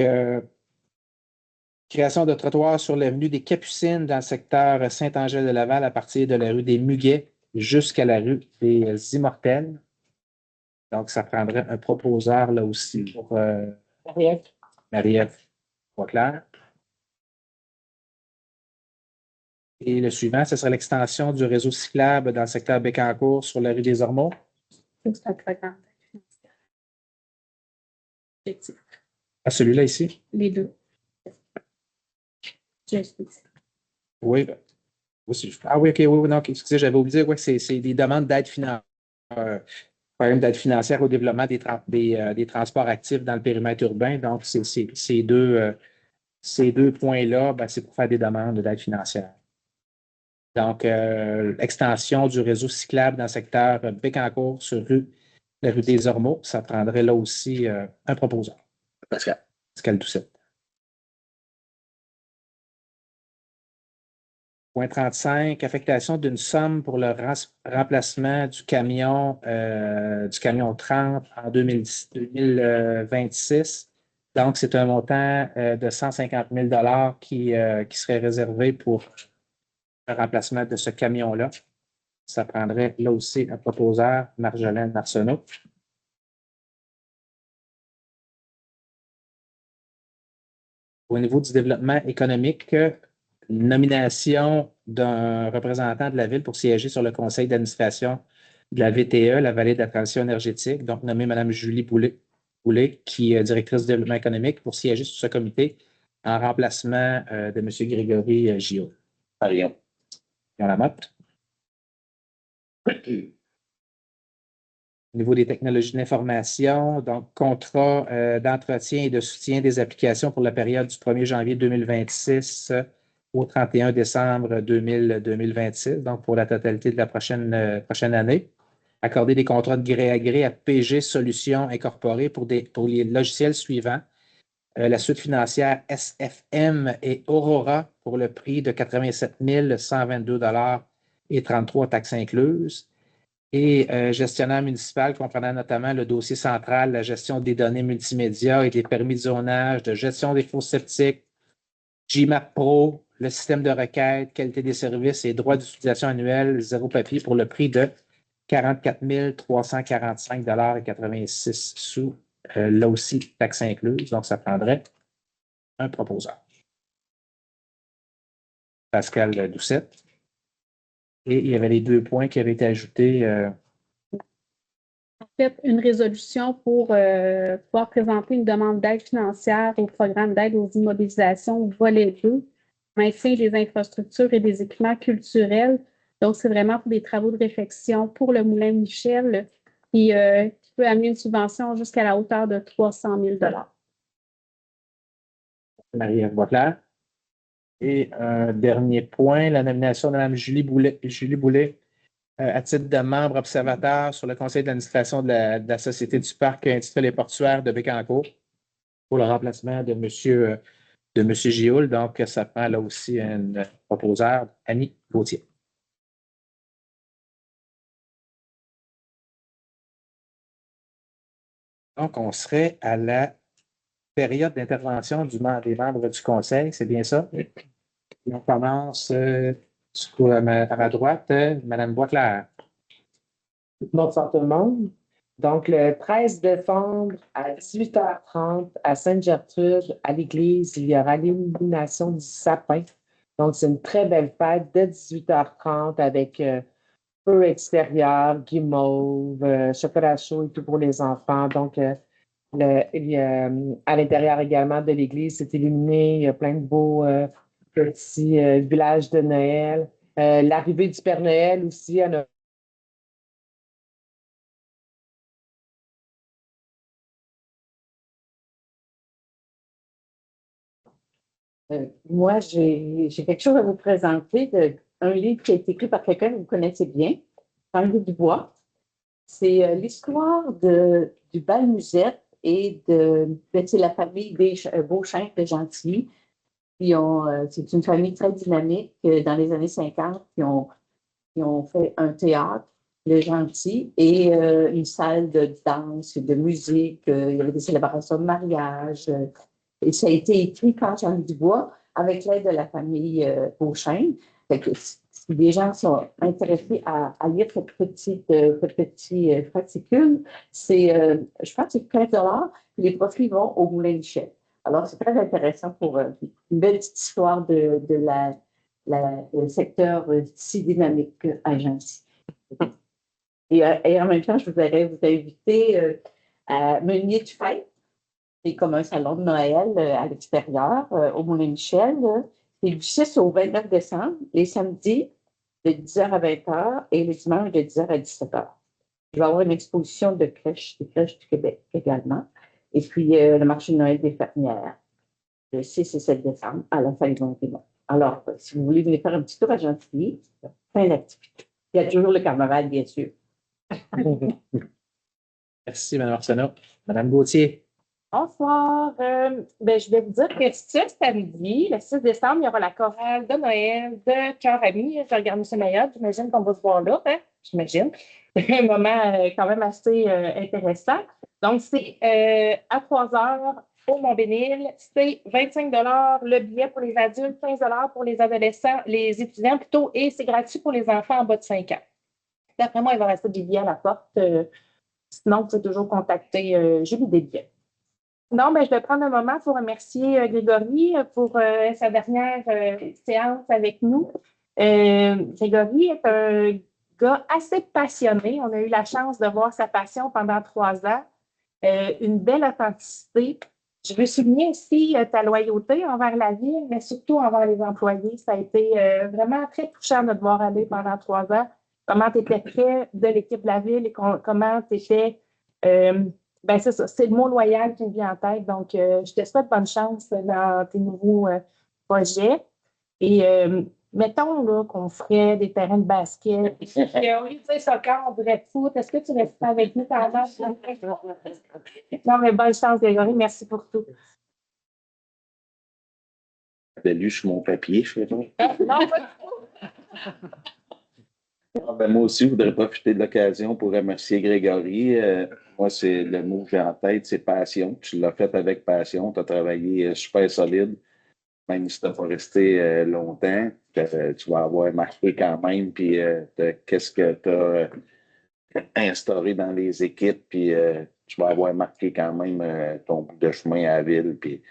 création de trottoirs sur l'avenue des Capucines dans le secteur Saint-Angèle-de-Laval à partir de la rue des Muguets jusqu'à la rue des Immortels. Donc, ça prendrait un proposeur là aussi pour Marie-Ève Boisclair. Et le suivant, ce serait l'extension du réseau cyclable dans le secteur Bécancour sur la rue des Ormeaux. C'est un programme financier. Ah, celui-là ici? Les deux. Oui. Ah oui, OK, oui, non, excusez, j'avais oublié, ouais, c'est des demandes d'aide financière, problème d'aide financière au développement des transports actifs dans le périmètre urbain. Donc, ces deux points-là, ben, c'est pour faire des demandes d'aide financière. Donc, extension du réseau cyclable dans le secteur Bécancour sur la rue des Ormeaux, ça prendrait là aussi un proposeur. Pascal Doucet. Point 35, affectation d'une somme pour le remplacement du camion 30 en 2026. Donc, c'est un montant de 150 000 qui serait réservé pour le remplacement de ce camion-là. Ça prendrait là aussi un proposeur, Marjolaine Marceneau. Au niveau du développement économique, nomination d'un représentant de la ville pour siéger sur le conseil d'administration de la VTE, la Vallée de la transition énergétique, donc nommée Mme Julie Boulet, qui est directrice du développement économique, pour siéger sur ce comité en remplacement de M. Grégory Gillot. Marion. Dans la motte. Au niveau des technologies de l'information, donc contrat d'entretien et de soutien des applications pour la période du 1er janvier 2026 au 31 décembre 2026, donc pour la totalité de la prochaine année. Accorder des contrats de gré à gré à PG Solutions Incorporées pour les logiciels suivants. La suite financière SFM et Aurora pour le prix de 87 122 et 33 taxes incluses. Et gestionnaire municipal comprenant notamment le dossier central, la gestion des données multimédia et des permis de zonage, de gestion des fosses septiques, GMAP Pro, le système de requête, qualité des services et droits d'utilisation annuels, zéro papier pour le prix de 44 345,86 sous. Là aussi, taxes incluses. Donc, ça prendrait un proposeur. Pascal Doucet. Et il y avait les 2 points qui avaient été ajoutés. En fait, une résolution pour pouvoir présenter une demande d'aide financière au programme d'aide aux immobilisations volet 2, maintien des infrastructures et des équipements culturels. Donc, c'est vraiment pour des travaux de réfection pour le Moulin Michel qui peut amener une subvention jusqu'à la hauteur de 300 000 $. Marie-Ève Boisclair. Et un dernier point, la nomination de Mme Julie Boulet à titre de membre observateur sur le conseil d'administration de la Société du parc industriel et portuaire de Bécancour pour le remplacement de M. Gioul. Donc, ça prend là aussi un proposeur, Annie Gauthier. Donc, on serait à la période d'intervention des membres du conseil, c'est bien ça? Et on commence à ma droite, Mme Boisclair. Bonsoir tout le monde. Donc, le 13 décembre à 18h30 à Sainte-Gertrude, à l'église, il y aura l'illumination du sapin Donc, c'est une très belle fête dès 18h30 avec feu extérieur, guimauve, chocolat chaud et tout pour les enfants. Donc, à l'intérieur également de l'église, c'est illuminé. Il y a plein de beaux petits villages de Noël. L'arrivée du Père Noël aussi à Noël. Moi, j'ai quelque chose à vous présenter, un livre qui a été écrit par quelqu'un que vous connaissez bien, Henri Dubois. C'est l'histoire du bal musette et c'est la famille des Beauchamp de Gentilly. C'est une famille très dynamique dans les années 50 qui ont fait un théâtre, le Gentil, et une salle de danse, de musique. Il y avait des célébrations de mariage. Et ça a été écrit par Jean Dubois avec l'aide de la famille Beauchamp. Si les gens sont intéressés à lire ce petit fascicule, je pense que c'est 15 $, les profits vont au Moulin Michel. Alors, c'est très intéressant pour une belle petite histoire de le secteur si dynamique à Gentil. Et en même temps, je voudrais vous inviter à Meunier de Fête. C'est comme un salon de Noël à l'extérieur, au Moulin-Michel. C'est du 6 au 29 décembre, les samedis de 10h à 20h et les dimanches de 10h à 17h. Il va y avoir une exposition des crèches du Québec également. Et puis, le marché de Noël des fermières, le 6 et 7 décembre, à la salle Raymond. Alors, si vous voulez venir faire un petit tour à Gentilly, plein d'activités. Il y a toujours le carnaval, bien sûr. Merci, Mme Arsenault. Mme Gauthier. Bonsoir. Je vais vous dire que ce samedi, le 6 décembre, il y aura la chorale de Noël de Cœur Ami. Je regarde M. Mayotte. J'imagine qu'on va se voir là. Hein? J'imagine. C'est un moment quand même assez intéressant. Donc, c'est à 3h au Mont-Bénil. C'est 25 $ le billet pour les adultes, 15 $ pour les adolescents, les étudiants plutôt, et c'est gratuit pour les enfants en bas de 5 ans. D'après moi, il va rester des billets à la porte. Sinon, vous pouvez toujours contacter Julie des billets. Non, je vais prendre un moment pour remercier Grégory pour sa dernière séance avec nous. Grégory est un gars assez passionné. On a eu la chance de voir sa passion pendant 3 ans. Une belle authenticité. Je veux souligner aussi ta loyauté envers la ville, mais surtout envers les employés. Ça a été vraiment très touchant de te voir aller pendant 3 ans. Comment tu étais près de l'équipe de la ville et comment tu étais... c'est ça, c'est le mot loyal qui me vient en tête. Donc, je te souhaite bonne chance dans tes nouveaux projets. Et mettons là, qu'on ferait des terrains de basket. Et au lieu de dire soccer, on dirait foot. Est-ce que tu restes avec nous quand même? Non, mais bonne chance, Grégory. Merci pour tout. J'avais lu sur mon papier, je fais ça. Non, pas du tout. Moi aussi, je voudrais profiter de l'occasion pour remercier Grégory. Moi, c'est le mot que j'ai en tête, c'est passion. Tu l'as fait avec passion. Tu as travaillé super solide. Même si tu n'as pas resté longtemps, tu vas avoir marqué quand même. Puis, qu'est-ce que tu as instauré dans les équipes. Puis, tu vas avoir marqué quand même ton bout de chemin à la ville. Puis,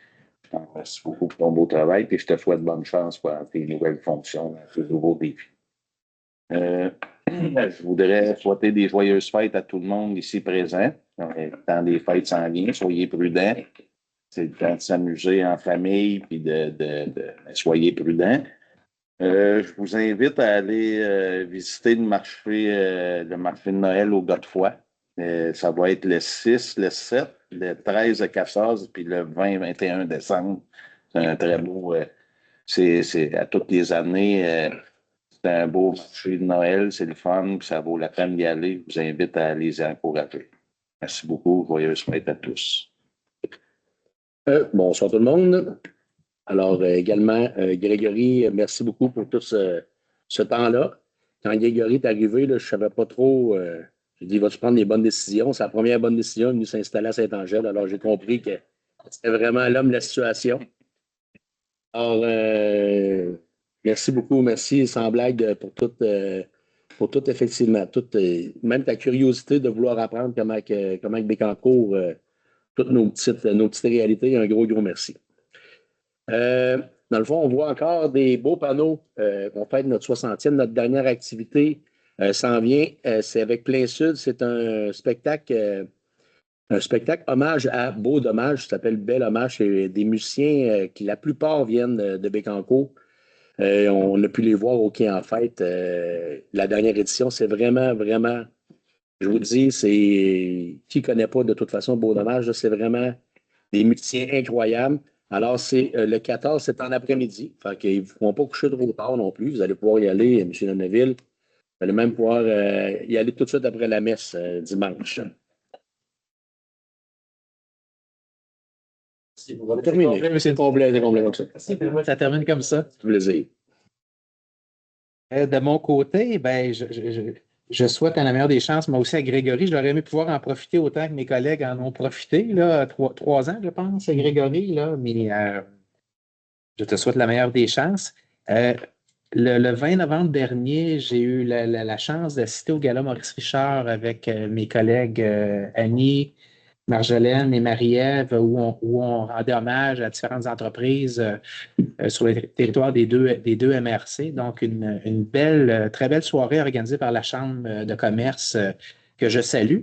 je t'en remercie beaucoup pour ton beau travail. Puis, je te souhaite bonne chance pour tes nouvelles fonctions, dans tes nouveaux défis. Je voudrais souhaiter des joyeuses fêtes à tout le monde ici présent. Dans des fêtes s'en vient, soyez prudents. C'est le temps de s'amuser en famille, puis soyez prudents. Je vous invite à aller visiter le marché de Noël au Godefroy. Ça va être le 6, le 7, le 13, le 14, puis le 20, 21 décembre. C'est un très beau... c'est à toutes les années... c'est un beau marché de Noël, c'est le fun, puis ça vaut la peine d'y aller. Je vous invite à les encourager. Merci beaucoup. Joyeuses fêtes à tous. Bonsoir tout le monde. Alors, également, Grégory, merci beaucoup pour tout ce temps-là. Quand Grégory est arrivé, là, je ne savais pas trop. J'ai dit, vas-tu prendre les bonnes décisions? C'est la première bonne décision, il est venu s'installer à Saint-Angèle. Alors, j'ai compris que c'était vraiment l'homme de la situation. Alors, merci beaucoup, merci, sans blague, pour tout effectivement. Même ta curiosité de vouloir apprendre comment Bécancour, toutes nos petites réalités. Un gros merci. Dans le fond, on voit encore des beaux panneaux. On fête notre 60e, notre dernière activité s'en vient. C'est avec Plein Sud. C'est un spectacle hommage à Beau Dommage. Ça s'appelle Bel Hommage. C'est des musiciens qui, la plupart, viennent de Bécancour. On a pu les voir au Quai en Fête. La dernière édition, c'est vraiment, vraiment, je vous dis, c'est qui ne connaît pas de toute façon Beau Dommage, c'est vraiment des musiciens incroyables. Alors, c'est le 14, c'est en après-midi. Fait qu'ils ne pourront pas coucher trop tard non plus. Vous allez pouvoir y aller, M. Donneville. Vous allez même pouvoir y aller tout de suite après la messe dimanche. C'est terminé. C'est complet comme ça. Ça termine comme ça. Plaisir. De mon côté, ben, je souhaite à la meilleure des chances, mais aussi à Grégory. J'aurais aimé pouvoir en profiter autant que mes collègues en ont profité. Là, 3 ans, je pense, Grégory. Là, mais je te souhaite la meilleure des chances. Le 20 novembre dernier, j'ai eu la chance d'assister au gala Maurice Richard avec mes collègues Annie, Marjolaine et Marie-Ève, où on rendait hommage à différentes entreprises sur le territoire des deux MRC. Donc, une belle, très belle soirée organisée par la Chambre de commerce que je salue.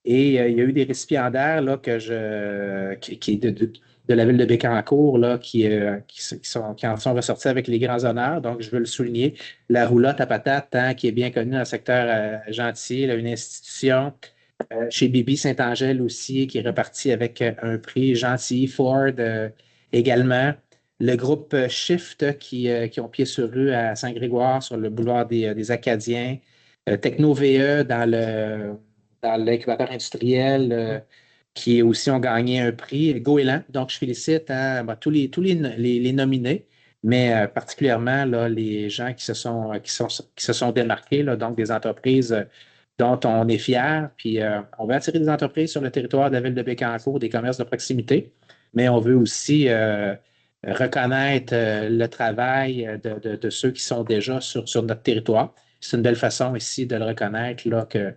Et il y a eu des récipiendaires là, qui de la ville de Bécancour là, qui en sont ressortis avec les grands honneurs. Donc, je veux le souligner. La roulotte à patates, hein, qui est bien connue dans le secteur Gentil, là, une institution. Chez Bibi Saint-Angèle aussi, qui est reparti avec un prix Gentil, Ford également. Le groupe Shift qui ont pied sur rue à Saint-Grégoire sur le boulevard des Acadiens. Techno VE dans l'incubateur industriel qui aussi ont gagné un prix. Goéland. Donc, je félicite tous les nominés, mais particulièrement là, les gens qui se sont démarqués, là, donc des entreprises dont on est fiers. Puis on veut attirer des entreprises sur le territoire de la ville de Bécancour, des commerces de proximité, mais on veut aussi reconnaître le travail de ceux qui sont déjà sur notre territoire. C'est une belle façon ici de le reconnaître là, que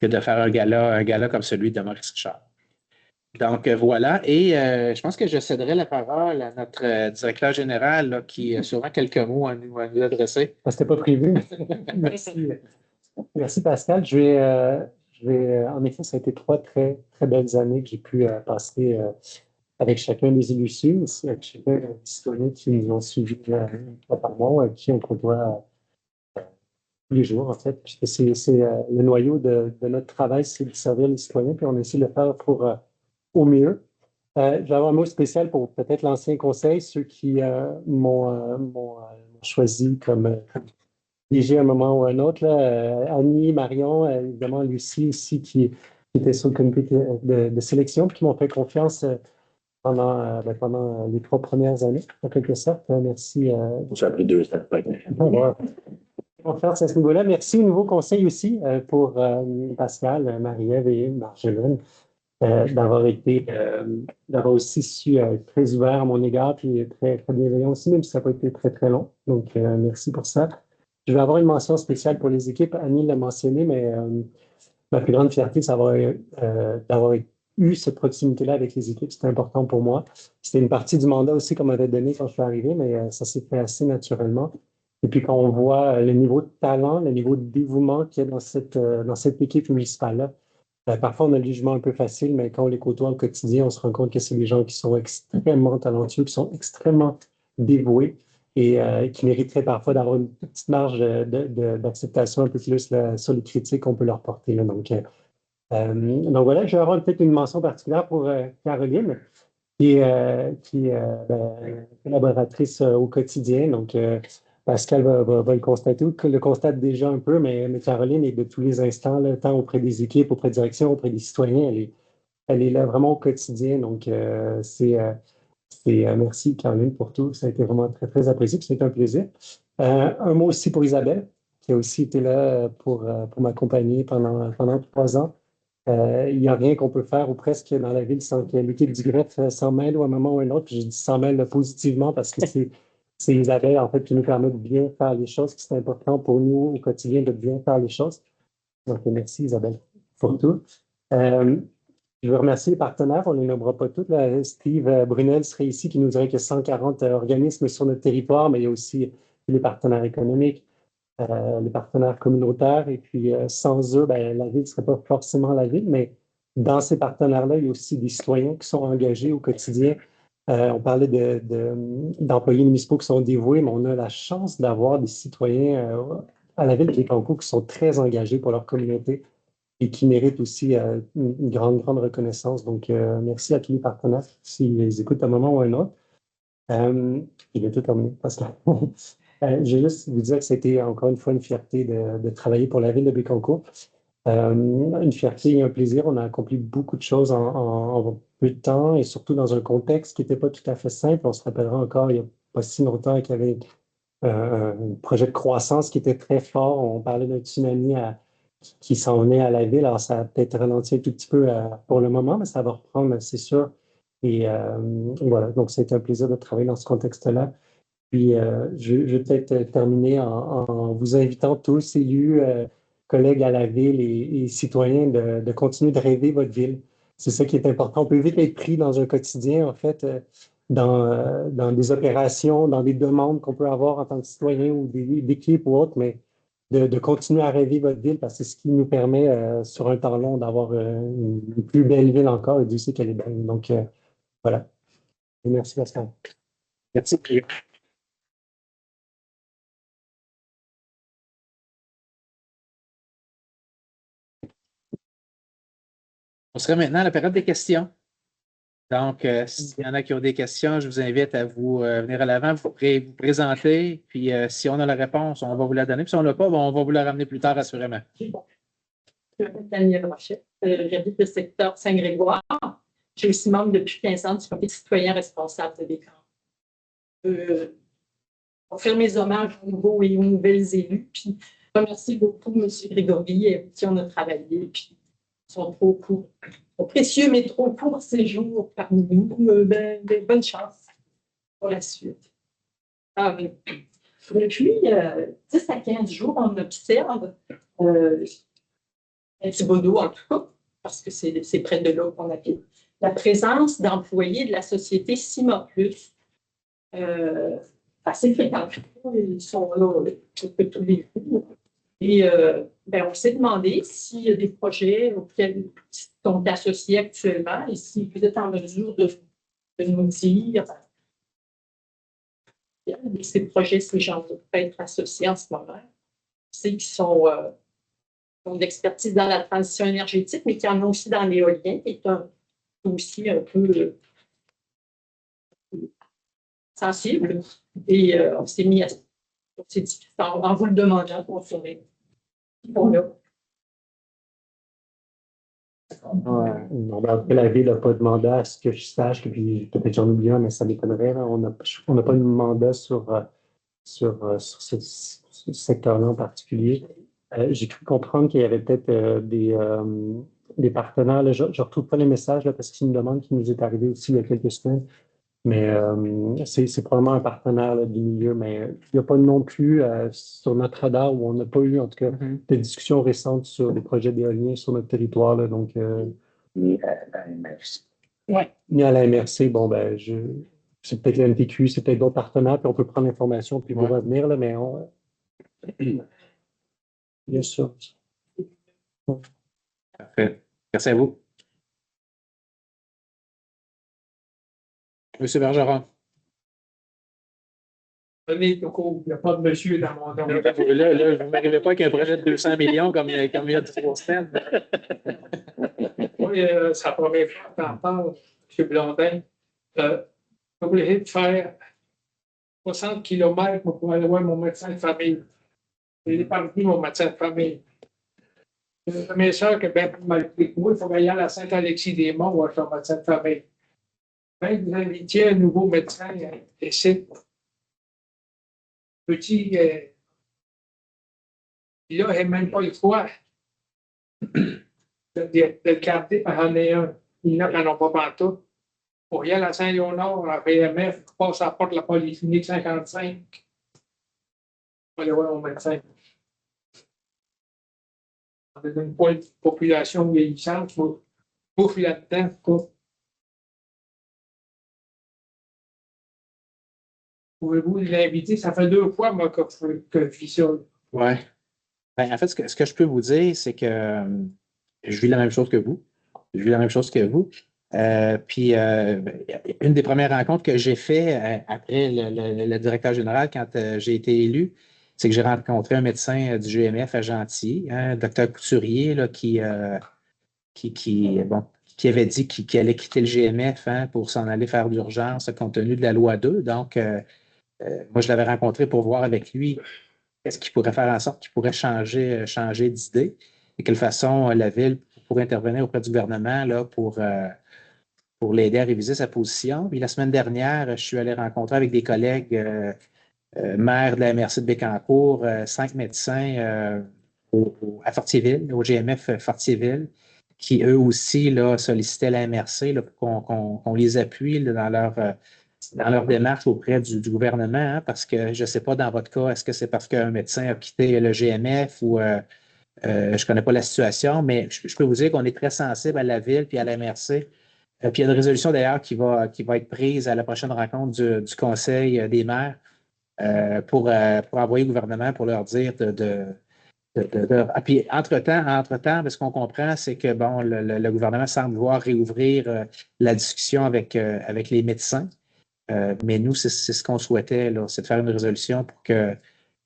de faire un gala comme celui de Maurice Richard. Donc voilà, et je pense que je céderai la parole à notre directeur général là, qui a sûrement quelques mots à nous adresser. Ce n'était pas prévu. Merci. Merci Pascal. En effet, ça a été 3 très, très belles années que j'ai pu passer avec chacun des élus ici, aussi avec chacun des citoyens qui nous ont suivis par mois, qui on côtoie tous les jours, en fait. Puisque c'est le noyau de notre travail, c'est de servir les citoyens, puis on essaie de le faire au mieux. Je vais avoir un mot spécial pour peut-être l'ancien conseil, ceux qui m'ont choisi comme DG à un moment ou un autre. Là, Annie, Marion, évidemment Lucie aussi, qui était sur le comité de sélection, puis qui m'ont fait confiance pendant les 3 premières années, en quelque sorte. Merci. Ça a pris 2 ans. Confiance à ce niveau-là. Merci au nouveau conseil aussi pour Pascal, Marie-Ève et Marjolaine d'avoir aussi su être très ouvert à mon égard puis très, très bienveillant aussi, même si ça n'a pas été très, très long. Donc, merci pour ça. Je vais avoir une mention spéciale pour les équipes. Annie l'a mentionné, mais ma plus grande fierté, c'est d'avoir eu cette proximité-là avec les équipes. C'était important pour moi. C'était une partie du mandat aussi qu'on m'avait donné quand je suis arrivé, mais ça s'est fait assez naturellement. Et puis, quand on voit le niveau de talent, le niveau de dévouement qu'il y a dans cette équipe municipale-là, parfois on a le jugement un peu facile, mais quand on les côtoie au quotidien, on se rend compte que c'est des gens qui sont extrêmement talentueux, qui sont extrêmement dévoués et qui mériteraient parfois d'avoir une petite marge d'acceptation un peu plus là, sur les critiques qu'on peut leur porter. Là. Donc voilà, je vais avoir peut-être une mention particulière pour Caroline, qui est collaboratrice au quotidien. Donc, Pascal va le constate déjà un peu, mais Caroline est de tous les instants, là, tant auprès des équipes, auprès de direction, auprès des citoyens. Elle est là vraiment au quotidien. Donc, merci Caroline pour tout. Ça a été vraiment très, très apprécié. C'était un plaisir. Un mot aussi pour Isabelle, qui a aussi été là pour m'accompagner pendant 3 ans. Il n'y a rien qu'on peut faire ou presque dans la ville sans que l'équipe du greffe s'en mêle ou à un moment ou à un autre. Puis je dis s'en mêle positivement parce que c'est Isabelle, en fait, qui nous permet de bien faire les choses, qui c'est important pour nous au quotidien de bien faire les choses. Donc, merci Isabelle pour tout. Je veux remercier les partenaires, on ne les nommera pas tous. Là. Steve Brunel serait ici qui nous dirait qu'il y a 140 organismes sur notre territoire, mais il y a aussi les partenaires économiques, les partenaires communautaires. Et puis, sans eux, ben, la ville ne serait pas forcément la ville, mais dans ces partenaires-là, il y a aussi des citoyens qui sont engagés au quotidien. On parlait d'employés municipaux qui sont dévoués, mais on a la chance d'avoir des citoyens à la ville de Bécancour qui sont très engagés pour leur communauté et qui méritent aussi une grande, grande reconnaissance. Donc, merci à tous les partenaires s'ils les écoutent à un moment ou à un autre. Il est tout terminé, Pascal. Je vais juste vous dire que c'était encore une fois une fierté de travailler pour la ville de Bécancour. Une fierté et un plaisir. On a accompli beaucoup de choses en peu de temps et surtout dans un contexte qui n'était pas tout à fait simple. On se rappellera encore, il n'y a pas si longtemps qu'il y avait un projet de croissance qui était très fort. On parlait d'un tsunami qui s'en venait à la ville. Alors, ça a peut-être ralenti un tout petit peu pour le moment, mais ça va reprendre, c'est sûr. Et voilà, donc c'est un plaisir de travailler dans ce contexte-là. Puis, je vais peut-être terminer en vous invitant tous, élus, collègues à la ville et citoyens, de continuer de rêver votre ville. C'est ça qui est important. On peut vite être pris dans un quotidien, en fait, dans des opérations, dans des demandes qu'on peut avoir en tant que citoyen ou d'équipe ou autre, mais de continuer à rêver votre ville parce que c'est ce qui nous permet, sur un temps long, d'avoir une plus belle ville encore et Dieu sait qu'elle est belle. Donc, voilà. Et merci, Pascal. Merci, Pierre. On serait maintenant à la période des questions. Donc, s'il y en a qui ont des questions, je vous invite à vous venir à l'avant, vous présenter. Puis, si on a la réponse, on va vous la donner. Puis, si on ne l'a pas, on va vous la ramener plus tard, assurément. Je m'appelle Danielle Rochette. J'habite le secteur Saint-Grégoire. Je suis aussi membre depuis 15 ans du comité citoyen responsable de Bécancour. Pour faire mes hommages aux nouveaux et aux nouvelles élus. Puis, je remercie beaucoup M. Grégory avec qui on a travaillé. Puis, sont trop courts, trop précieux, mais trop courts ces jours parmi nous. Bonne chance pour la suite. Depuis 10 à 15 jours, on observe à Thibodeau, en tout cas, parce que c'est près de là qu'on habite, la présence d'employés de la société Cima Plus. Assez fréquente. Ils sont là tous les jours. Et on s'est demandé s'il y a des projets auxquels ils sont associés actuellement et si vous êtes en mesure de nous dire ces projets, ces gens peuvent être associés en ce moment. C'est qu'ils sont d'expertise dans la transition énergétique, mais qui en ont aussi dans l'éolien, qui est aussi un peu sensible. Et on s'est mis à en vous le demandant pour sauver. Non, ben, après, la ville n'a pas de mandat, à ce que je sache, puis peut-être j'en oublie un, mais ça m'étonnerait. On n'a pas de mandat sur ce secteur-là en particulier. J'ai cru comprendre qu'il y avait peut-être des partenaires. Là, je ne retrouve pas les messages là, parce que c'est une demande qui nous est arrivée aussi il y a quelques semaines. Mais c'est probablement un partenaire là, du milieu, mais il n'y a pas non plus sur notre radar où on n'a pas eu, en tout cas, de discussions récentes sur des projets d'éolien sur notre territoire. Là, donc, Ni à la MRC. Ouais. Ni à la MRC, bon, ben, c'est peut-être la NTQ, c'est peut-être d'autres partenaires, puis on peut prendre l'information puis vous revenir, là, mais bien sûr. Parfait. Merci à vous. Monsieur Bergeron. Il n'y a pas de monsieur dans mon nom. Là, vous ne m'arrivez pas avec un projet de 200 millions comme il y a 3 semaines. Oui, c'est la première fois que j'en parle, M. Blondin. Je suis obligé de faire 60 km pour aller voir mon médecin de famille. J'ai épargné mon médecin de famille. Mes soeurs qui est bien plus mal pris que moi, il faut aller à Saint-Alexis-des-Monts voir son médecin de famille. Quand vous invitiez un nouveau médecin ici, petit, là, il n'a même pas le choix de le garder par année un. Il n'en a pas pantoute. Pour y aller à Saint-Léonard, à VMF, il passe à la porte de la polyclinique 55. On va aller voir mon médecin. On a une population vieillissante. bouffe là-dedans, quoi. Pouvez-vous l'inviter? Ça fait 2 fois, moi, que je vis ça. Ouais. Ben, en fait, ce que je peux vous dire, c'est que je vis la même chose que vous. Je vis la même chose que vous. Puis, une des premières rencontres que j'ai fait après le directeur général, quand j'ai été élu, c'est que j'ai rencontré un médecin du GMF à Gentilly, un docteur Couturier, là, qui avait dit qu'il allait quitter le GMF pour s'en aller faire d'urgence compte tenu de la loi 2. Donc, moi, je l'avais rencontré pour voir avec lui qu'est-ce qui pourrait faire en sorte qu'il pourrait changer d'idée, de quelle façon la Ville pourrait intervenir auprès du gouvernement là, pour l'aider à réviser sa position. Puis la semaine dernière, je suis allé rencontrer avec des collègues maires de la MRC de Bécancour, 5 médecins à Fortierville, au GMF Fortierville, qui eux aussi là, sollicitaient la MRC là, pour qu'on les appuie là, dans leur démarche auprès du gouvernement, hein, parce que je ne sais pas dans votre cas, est-ce que c'est parce qu'un médecin a quitté le GMF ou je ne connais pas la situation, mais je peux vous dire qu'on est très sensible à la Ville puis à la MRC. Puis il y a une résolution d'ailleurs qui va être prise à la prochaine rencontre du Conseil des maires pour envoyer au gouvernement pour leur dire puis entre-temps, ce qu'on comprend, c'est que bon, le gouvernement semble vouloir réouvrir la discussion avec les médecins. Mais nous, c'est ce qu'on souhaitait, là, c'est de faire une résolution pour que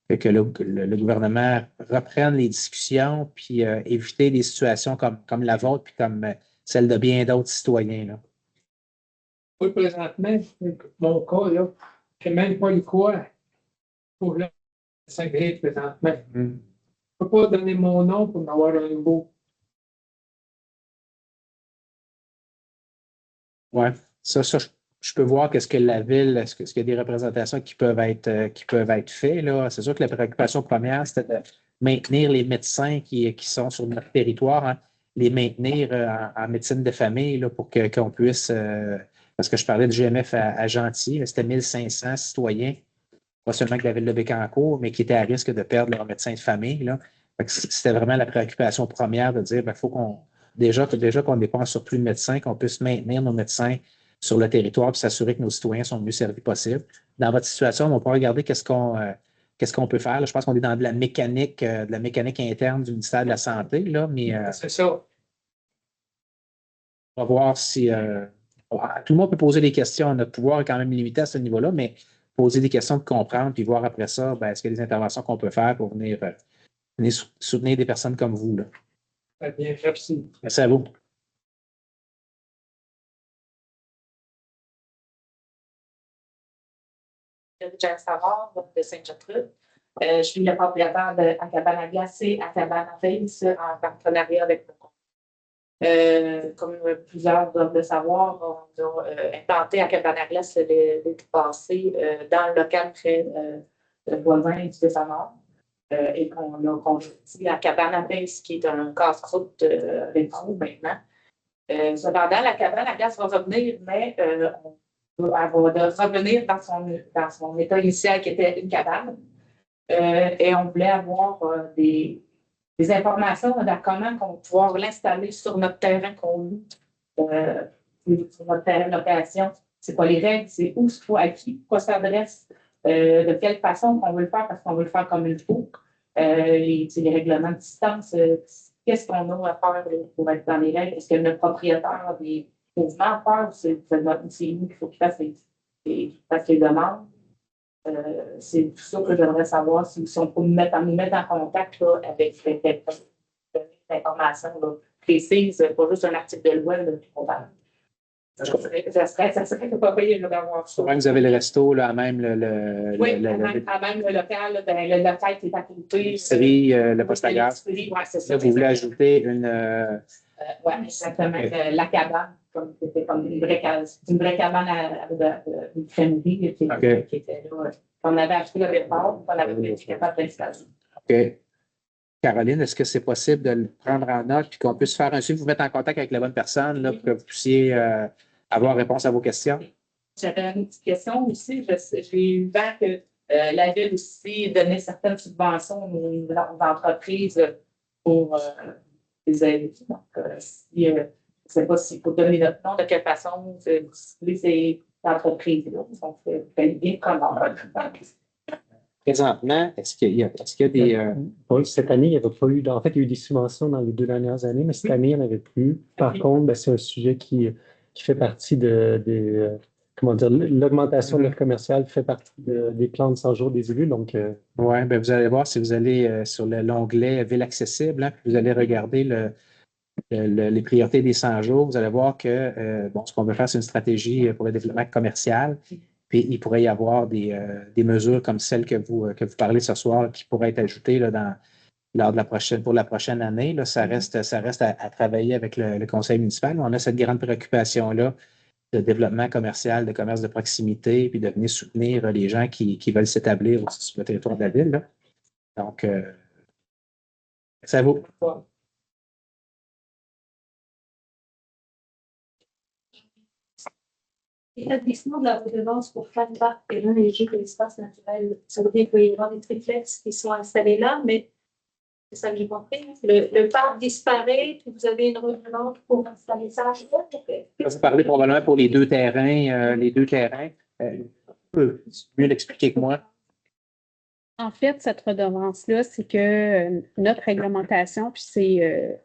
le gouvernement reprenne les discussions puis éviter des situations comme la vôtre puis comme celle de bien d'autres citoyens. Là. Oui, présentement, mon cas, là, je n'ai même pas le quoi pour le s'agréer présentement. Je ne peux pas donner mon nom pour avoir un nouveau. Oui, ça, je peux voir qu'est-ce que la Ville, est-ce qu'il y a des représentations qui peuvent être faites. Là. C'est sûr que la préoccupation première, c'était de maintenir les médecins qui sont sur notre territoire, hein, les maintenir en médecine de famille là, pour qu'on puisse, parce que je parlais du GMF à Gentilly, c'était 1500 citoyens, pas seulement que la Ville de Bécancour, mais qui étaient à risque de perdre leur médecin de famille. Là. C'était vraiment la préoccupation première de dire, il faut qu'on, déjà qu'on dépense sur plus de médecins, qu'on puisse maintenir nos médecins sur le territoire et s'assurer que nos citoyens sont le mieux servis possible. Dans votre situation, on va regarder qu'est-ce qu'on peut faire. Là, je pense qu'on est dans de la mécanique interne du ministère de la Santé, là, mais c'est ça. On va voir si tout le monde peut poser des questions. Notre pouvoir est quand même limité à ce niveau-là, mais poser des questions pour comprendre, puis voir après ça, est-ce qu'il y a des interventions qu'on peut faire pour venir soutenir des personnes comme vous. Là. Très bien, merci. Merci à vous. Jane Savard de Sainte-Gertrude. Je suis le propriétaire de à Cabane à glace et à Cabane à Face en partenariat avec mon compte. Comme plusieurs doivent le savoir, on a implanté à Cabane à glace l'été passé dans le local très voisin du Bessamard et qu'on a converti à Cabane à Face, qui est un casse-croûte avec vous maintenant. Cependant, la Cabane à glace va revenir, mais elle va revenir dans son état initial qui était une cabane. Et on voulait avoir des informations de comment on va pouvoir l'installer sur notre terrain qu'on loue, sur notre terrain de location. C'est quoi les règles, c'est où, à qui, pourquoi ça s'adresse, de quelle façon on veut le faire, parce qu'on veut le faire comme il faut. Les règlements de distance, qu'est-ce qu'on a à faire pour être dans les règles? Est-ce que notre propriétaire a des mouvements à faire? C'est nous qu'il faut qu'il fasse les demandes. C'est tout ça que j'aimerais savoir si on peut nous mettre en contact là, avec cette information précise, pas juste un article de loi qu'on parle. Ça serait pas payé d'avoir ça. Vous avez le resto là, à même à même le local, là, le local qui est à côté. L'épicerie, le poste à gaz. Ouais, c'est ça. Là, vous voulez ajouter une. Oui, exactement. Okay. La cabane, c'était comme une vraie cabane d'une crèmerie qui était là. On avait acheté le départ, on avait été capable d'installer. OK. Caroline, est-ce que c'est possible de le prendre en note et qu'on puisse faire un suivi, vous mettre en contact avec la bonne personne là, pour que vous puissiez avoir réponse à vos questions? J'avais une petite question aussi. J'ai eu vent que la Ville aussi donnait certaines subventions aux entreprises pour les aider. Donc, si Je ne sais pas s'il faut donner notre nom, de quelle façon cibler ces entreprises-là. Donc, bien comment. Présentement, est-ce qu'il y a des. Oui, cette année, il n'y avait pas eu. En fait, il y a eu des subventions dans les 2 dernières années, mais cette année, il n'y en avait plus. Par contre, ben, c'est un sujet qui fait partie comment dire, l'augmentation de l'offre commerciale fait partie des plans de 100 jours des élus. Donc, Oui, ben vous allez voir si vous allez sur l'onglet Ville accessible, hein, puis vous allez regarder les priorités des 100 jours, vous allez voir que ce qu'on veut faire, c'est une stratégie pour le développement commercial. Puis il pourrait y avoir des mesures comme celles que vous parlez ce soir qui pourraient être ajoutées là, pour la prochaine année. Là, ça reste à travailler avec le conseil municipal. On a cette grande préoccupation-là de développement commercial, de commerce de proximité, puis de venir soutenir les gens qui veulent s'établir aussi sur le territoire de la ville. Là. Donc, ça vaut. L'établissement de la redevance pour faire parc et réagir de l'espace naturel, ça veut dire qu'il va y avoir des triplex qui sont installés là, mais c'est ça que j'ai compris. Le parc disparaît, puis vous avez une redevance pour installer ça. Vous parlez probablement pour les 2 terrains. Mieux l'expliquer que moi. En fait, cette redevance-là, c'est que notre réglementation, puis c'est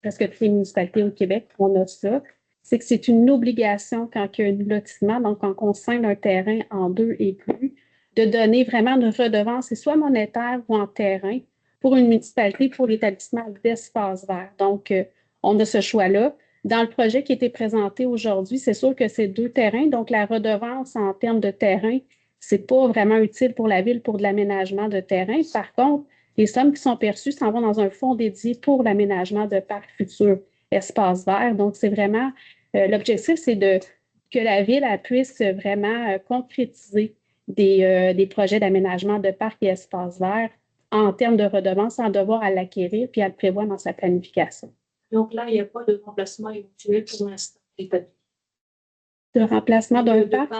presque toutes les municipalités au Québec, on a ça, c'est que c'est une obligation quand il y a un lotissement, donc quand on scinde un terrain en 2 et plus, de donner vraiment une redevance, c'est soit monétaire ou en terrain, pour une municipalité, pour l'établissement d'espace vert. Donc, on a ce choix-là. Dans le projet qui a été présenté aujourd'hui, c'est sûr que c'est 2 terrains, donc la redevance en termes de terrain, c'est pas vraiment utile pour la ville pour de l'aménagement de terrain. Par contre, les sommes qui sont perçues s'en vont dans un fonds dédié pour l'aménagement de parcs futurs espaces verts. Donc, c'est vraiment, l'objectif, c'est que la ville puisse vraiment concrétiser des projets d'aménagement de parcs et espaces verts en termes de redevance sans devoir à l'acquérir puis à le prévoir dans sa planification. Donc là, il n'y a pas de remplacement éventuel pour l'instant. De remplacement d'un parc?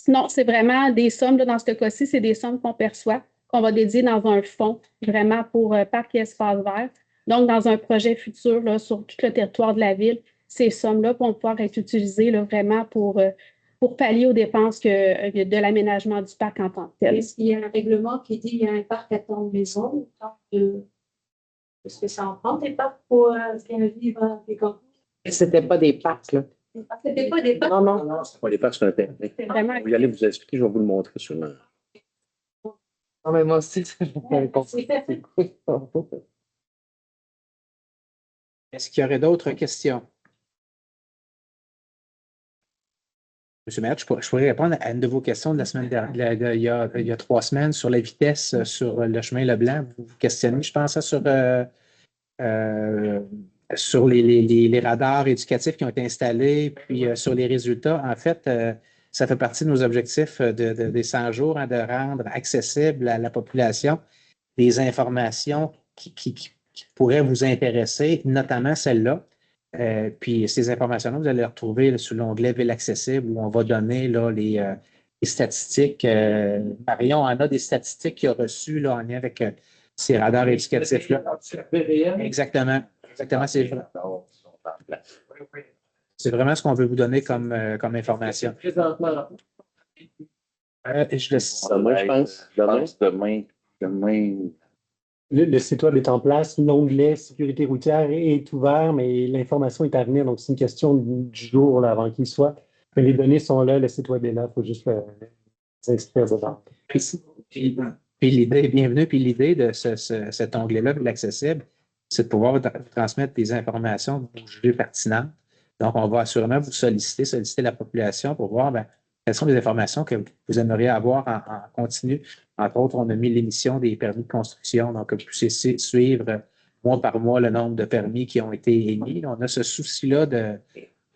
Non, c'est vraiment des sommes. Là, dans ce cas-ci, c'est des sommes qu'on perçoit, qu'on va dédier dans un fonds vraiment pour parcs et espaces verts. Donc, dans un projet futur là, sur tout le territoire de la ville, ces sommes-là vont pouvoir être utilisées là, vraiment pour pallier aux dépenses de l'aménagement du parc en tant que tel. Est-ce qu'il y a un règlement qui dit qu'il y a un parc à tant de maisons? Est-ce que ça en prend des parcs pour bien vivre des campagnes? C'était pas des parcs, là. C'était pas des parcs? Non. C'est pas des parcs sur un terrain. Vraiment. Vous y allez vous expliquer, je vais vous le montrer sur le. Non, mais moi aussi, Est-ce qu'il y aurait d'autres questions? Monsieur Maître, je pourrais répondre à une de vos questions de la semaine dernière, il y a 3 semaines sur la vitesse sur le chemin Leblanc. Vous vous questionnez, je pense, sur les radars éducatifs qui ont été installés, puis sur les résultats. En fait, ça fait partie de nos objectifs des 100 jours, hein, de rendre accessible à la population des informations qui pourraient vous intéresser, notamment celle-là. Puis ces informations-là, vous allez les retrouver là, sous l'onglet Ville accessible où on va donner là, les statistiques. Marion en a des statistiques qu'il a reçues là, en lien avec ces radars éducatifs-là. Exactement. C'est vrai. C'est vraiment ce qu'on veut vous donner comme information. Présentement, Demain, je pense. Demain. le site web est en place, l'onglet sécurité routière est ouvert, mais l'information est à venir. Donc, c'est une question du jour là, avant qu'il soit. Mais les données sont là, le site web est là, il faut juste s'inscrire dedans. Puis l'idée, bienvenue, puis l'idée de cet onglet-là, l'accessible, c'est de pouvoir vous transmettre des informations que vous jugez pertinentes. Donc, on va assurément vous solliciter la population pour voir quelles sont les informations que vous aimeriez avoir en continu. Entre autres, on a mis l'émission des permis de construction, donc vous puissiez suivre mois par mois le nombre de permis qui ont été émis. On a ce souci-là de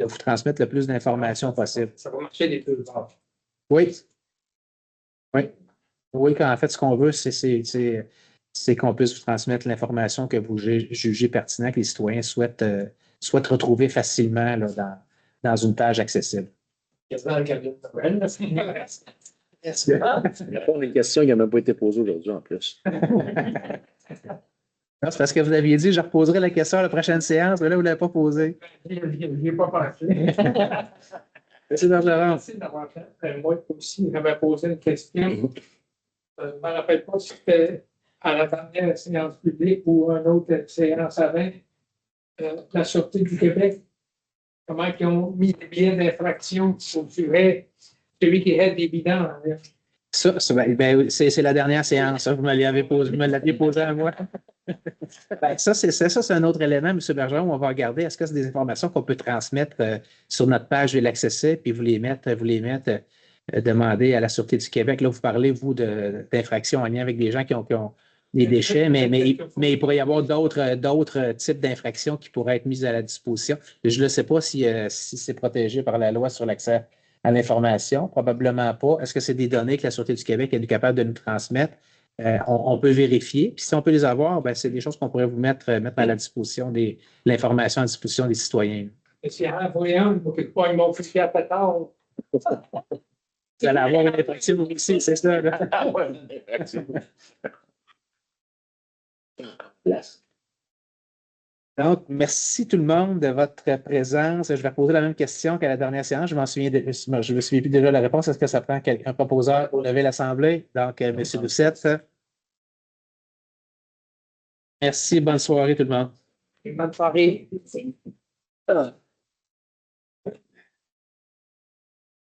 vous transmettre le plus d'informations possible. ça va marcher des 2 bords. Oui. Oui, en fait, ce qu'on veut, c'est qu'on puisse vous transmettre l'information que vous jugez pertinent, que les citoyens souhaitent retrouver facilement là, dans une page accessible. Quasiment le camion de Noël, là. Il y a pas une question qui n'a même pas été posée aujourd'hui en plus. Non, c'est parce que vous aviez dit, je reposerai la question à la prochaine séance, mais là, vous ne l'avez pas posée. Je n'y ai pas pensé. Monsieur Bergeron. Merci d'avoir fait. Moi aussi, j'avais posé une question. Je ne me rappelle pas si c'était à la dernière séance publique ou une autre séance avant. La Sûreté du Québec, comment ils ont mis des billets d'infraction sur celui qui est des bidons. Ça, c'est la dernière séance. Vous me l'aviez posé à moi. Ça, c'est un autre élément, M. Bergeron, où on va regarder. Est-ce que c'est des informations qu'on peut transmettre sur notre page de l'accès, puis vous les mettre demander à la Sûreté du Québec. Là, vous parlez, vous, d'infractions en lien avec des gens qui ont des déchets, mais il pourrait y avoir d'autres types d'infractions qui pourraient être mises à la disposition. Je ne sais pas si c'est protégé par la loi sur l'accès à l'information. Probablement pas. Est-ce que c'est des données que la Sûreté du Québec est capable de nous transmettre? On peut vérifier. Puis si on peut les avoir, c'est des choses qu'on pourrait vous mettre à la disposition l'information à disposition des citoyens. Et si en voyant, ils m'ont fait à pétard. Vous allez avoir une infraction aussi, c'est ça. Ah ouais, une infraction. Donc, merci tout le monde de votre présence. Je vais poser la même question qu'à la dernière séance. Je me souviens plus déjà de la réponse. Est-ce que ça prend un proposeur pour lever l'Assemblée? Donc, M. Doucette. Merci. Bonne soirée tout le monde. Bonne soirée.